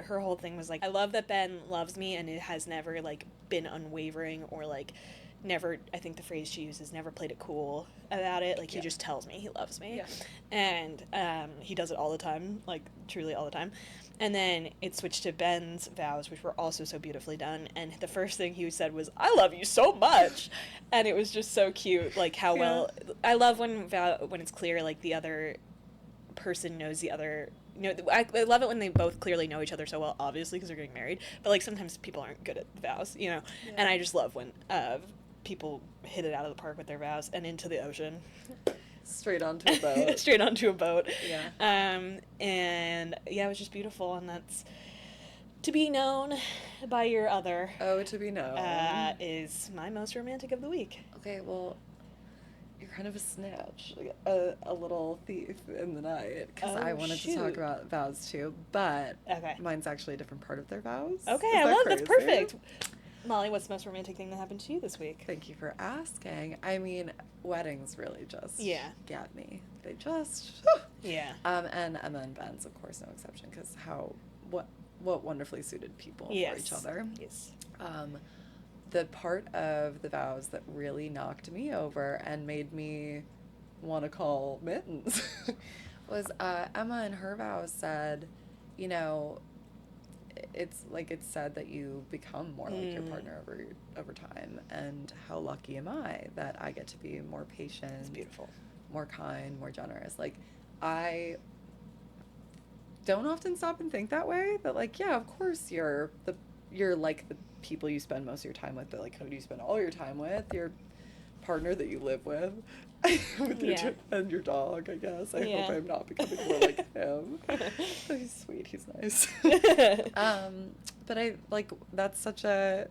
Her whole thing was like, I love that Ben loves me, and it has never, like, been unwavering or, like, never, I think the phrase she uses, never played it cool about it. Like, he just tells me he loves me. Yeah. And he does it all the time, like, truly all the time. And then it switched to Ben's vows, which were also so beautifully done. And the first thing he said was, I love you so much. And it was just so cute, like, how well, I love when it's clear, like, the other person knows the other. I love it when they both clearly know each other so well, obviously, because they're getting married. But, like, sometimes people aren't good at vows, you know? Yeah. And I just love when people hit it out of the park with their vows and into the ocean. Straight onto a boat. Straight onto a boat. Yeah. And, yeah, it was just beautiful, and that's to be known by your other. Oh, to be known. Is my most romantic of the week. Okay, well, you're kind of a snitch, like a little thief in the night, because I wanted to talk about vows too, but mine's actually a different part of their vows. Okay, I love that's perfect. Molly, what's the most romantic thing that happened to you this week? Thank you for asking. I mean, weddings really just get me. They just and Emma and Ben's, of course, no exception, because what wonderfully suited people for each other. Yes. The part of the vows that really knocked me over and made me want to call mittens was Emma in her vows said, you know, it's said that you become more like your partner over time, and how lucky am I that I get to be more patient, it's beautiful, more kind, more generous. Like, I don't often stop and think that way, that, like, yeah, of course you're like the people you spend most of your time with, but, like, who do you spend all your time with? Your partner that you live with, and your dog, I guess. I hope I'm not becoming more like him. He's sweet, he's nice. But I, like, that's such a,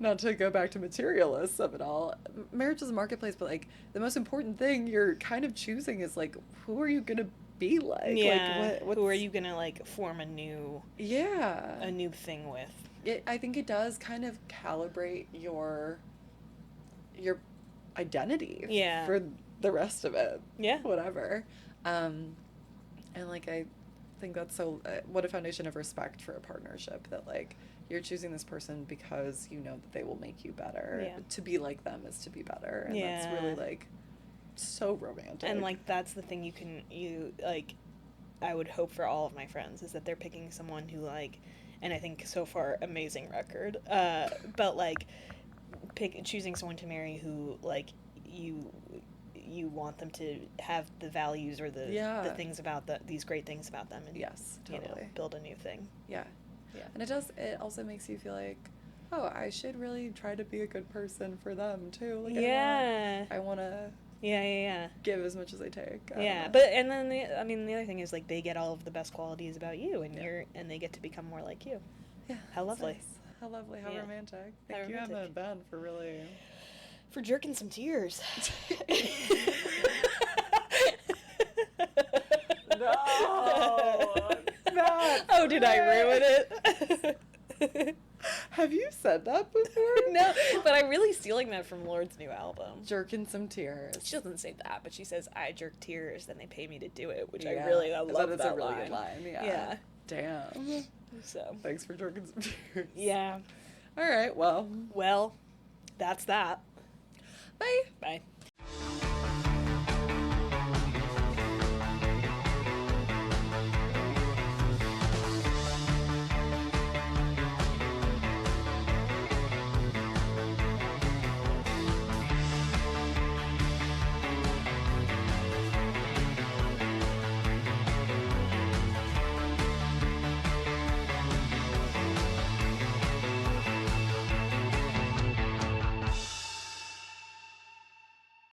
not to go back to materialists of it all, marriage is a marketplace, but, like, the most important thing you're kind of choosing is, like, who are you gonna be like? Yeah. Like, who are you gonna, like, form a new thing with? I think it does kind of calibrate your identity Yeah. for the rest of it. Yeah. Whatever. And like, I think that's so, what a foundation of respect for a partnership, that like you're choosing this person because you know that they will make you better. Yeah. To be like them is to be better. And Yeah. that's really like so romantic. And like, that's the thing you like, I would hope for all of my friends is that they're picking someone who like, and I think so far amazing record, but like choosing someone to marry who like you want them to have the values or the things about these great things about them, and yes, totally. you know, build a new thing. Yeah. Yeah. And it also makes you feel like, oh, I should really try to be a good person for them too. Like, Yeah. I want to Yeah. give as much as I take. Yeah, but and then the other thing is like they get all of the best qualities about you, and and they get to become more like you. Yeah. How lovely. Nice. How lovely. How Yeah. romantic. How Thank you, Emma romantic. and Ben, for really... For jerking some tears. No! Matt, Oh, did I ruin it? Have you said that before? No, but I'm really stealing that from Lord's new album. Jerking some tears. She doesn't say that, but she says, I jerk tears, then they pay me to do it, which I Yeah. love It's that a really line. good line. Yeah. Yeah. Damn. So. Thanks for jerking some tears. Yeah. All right, well. Well, that's that. Bye. Bye.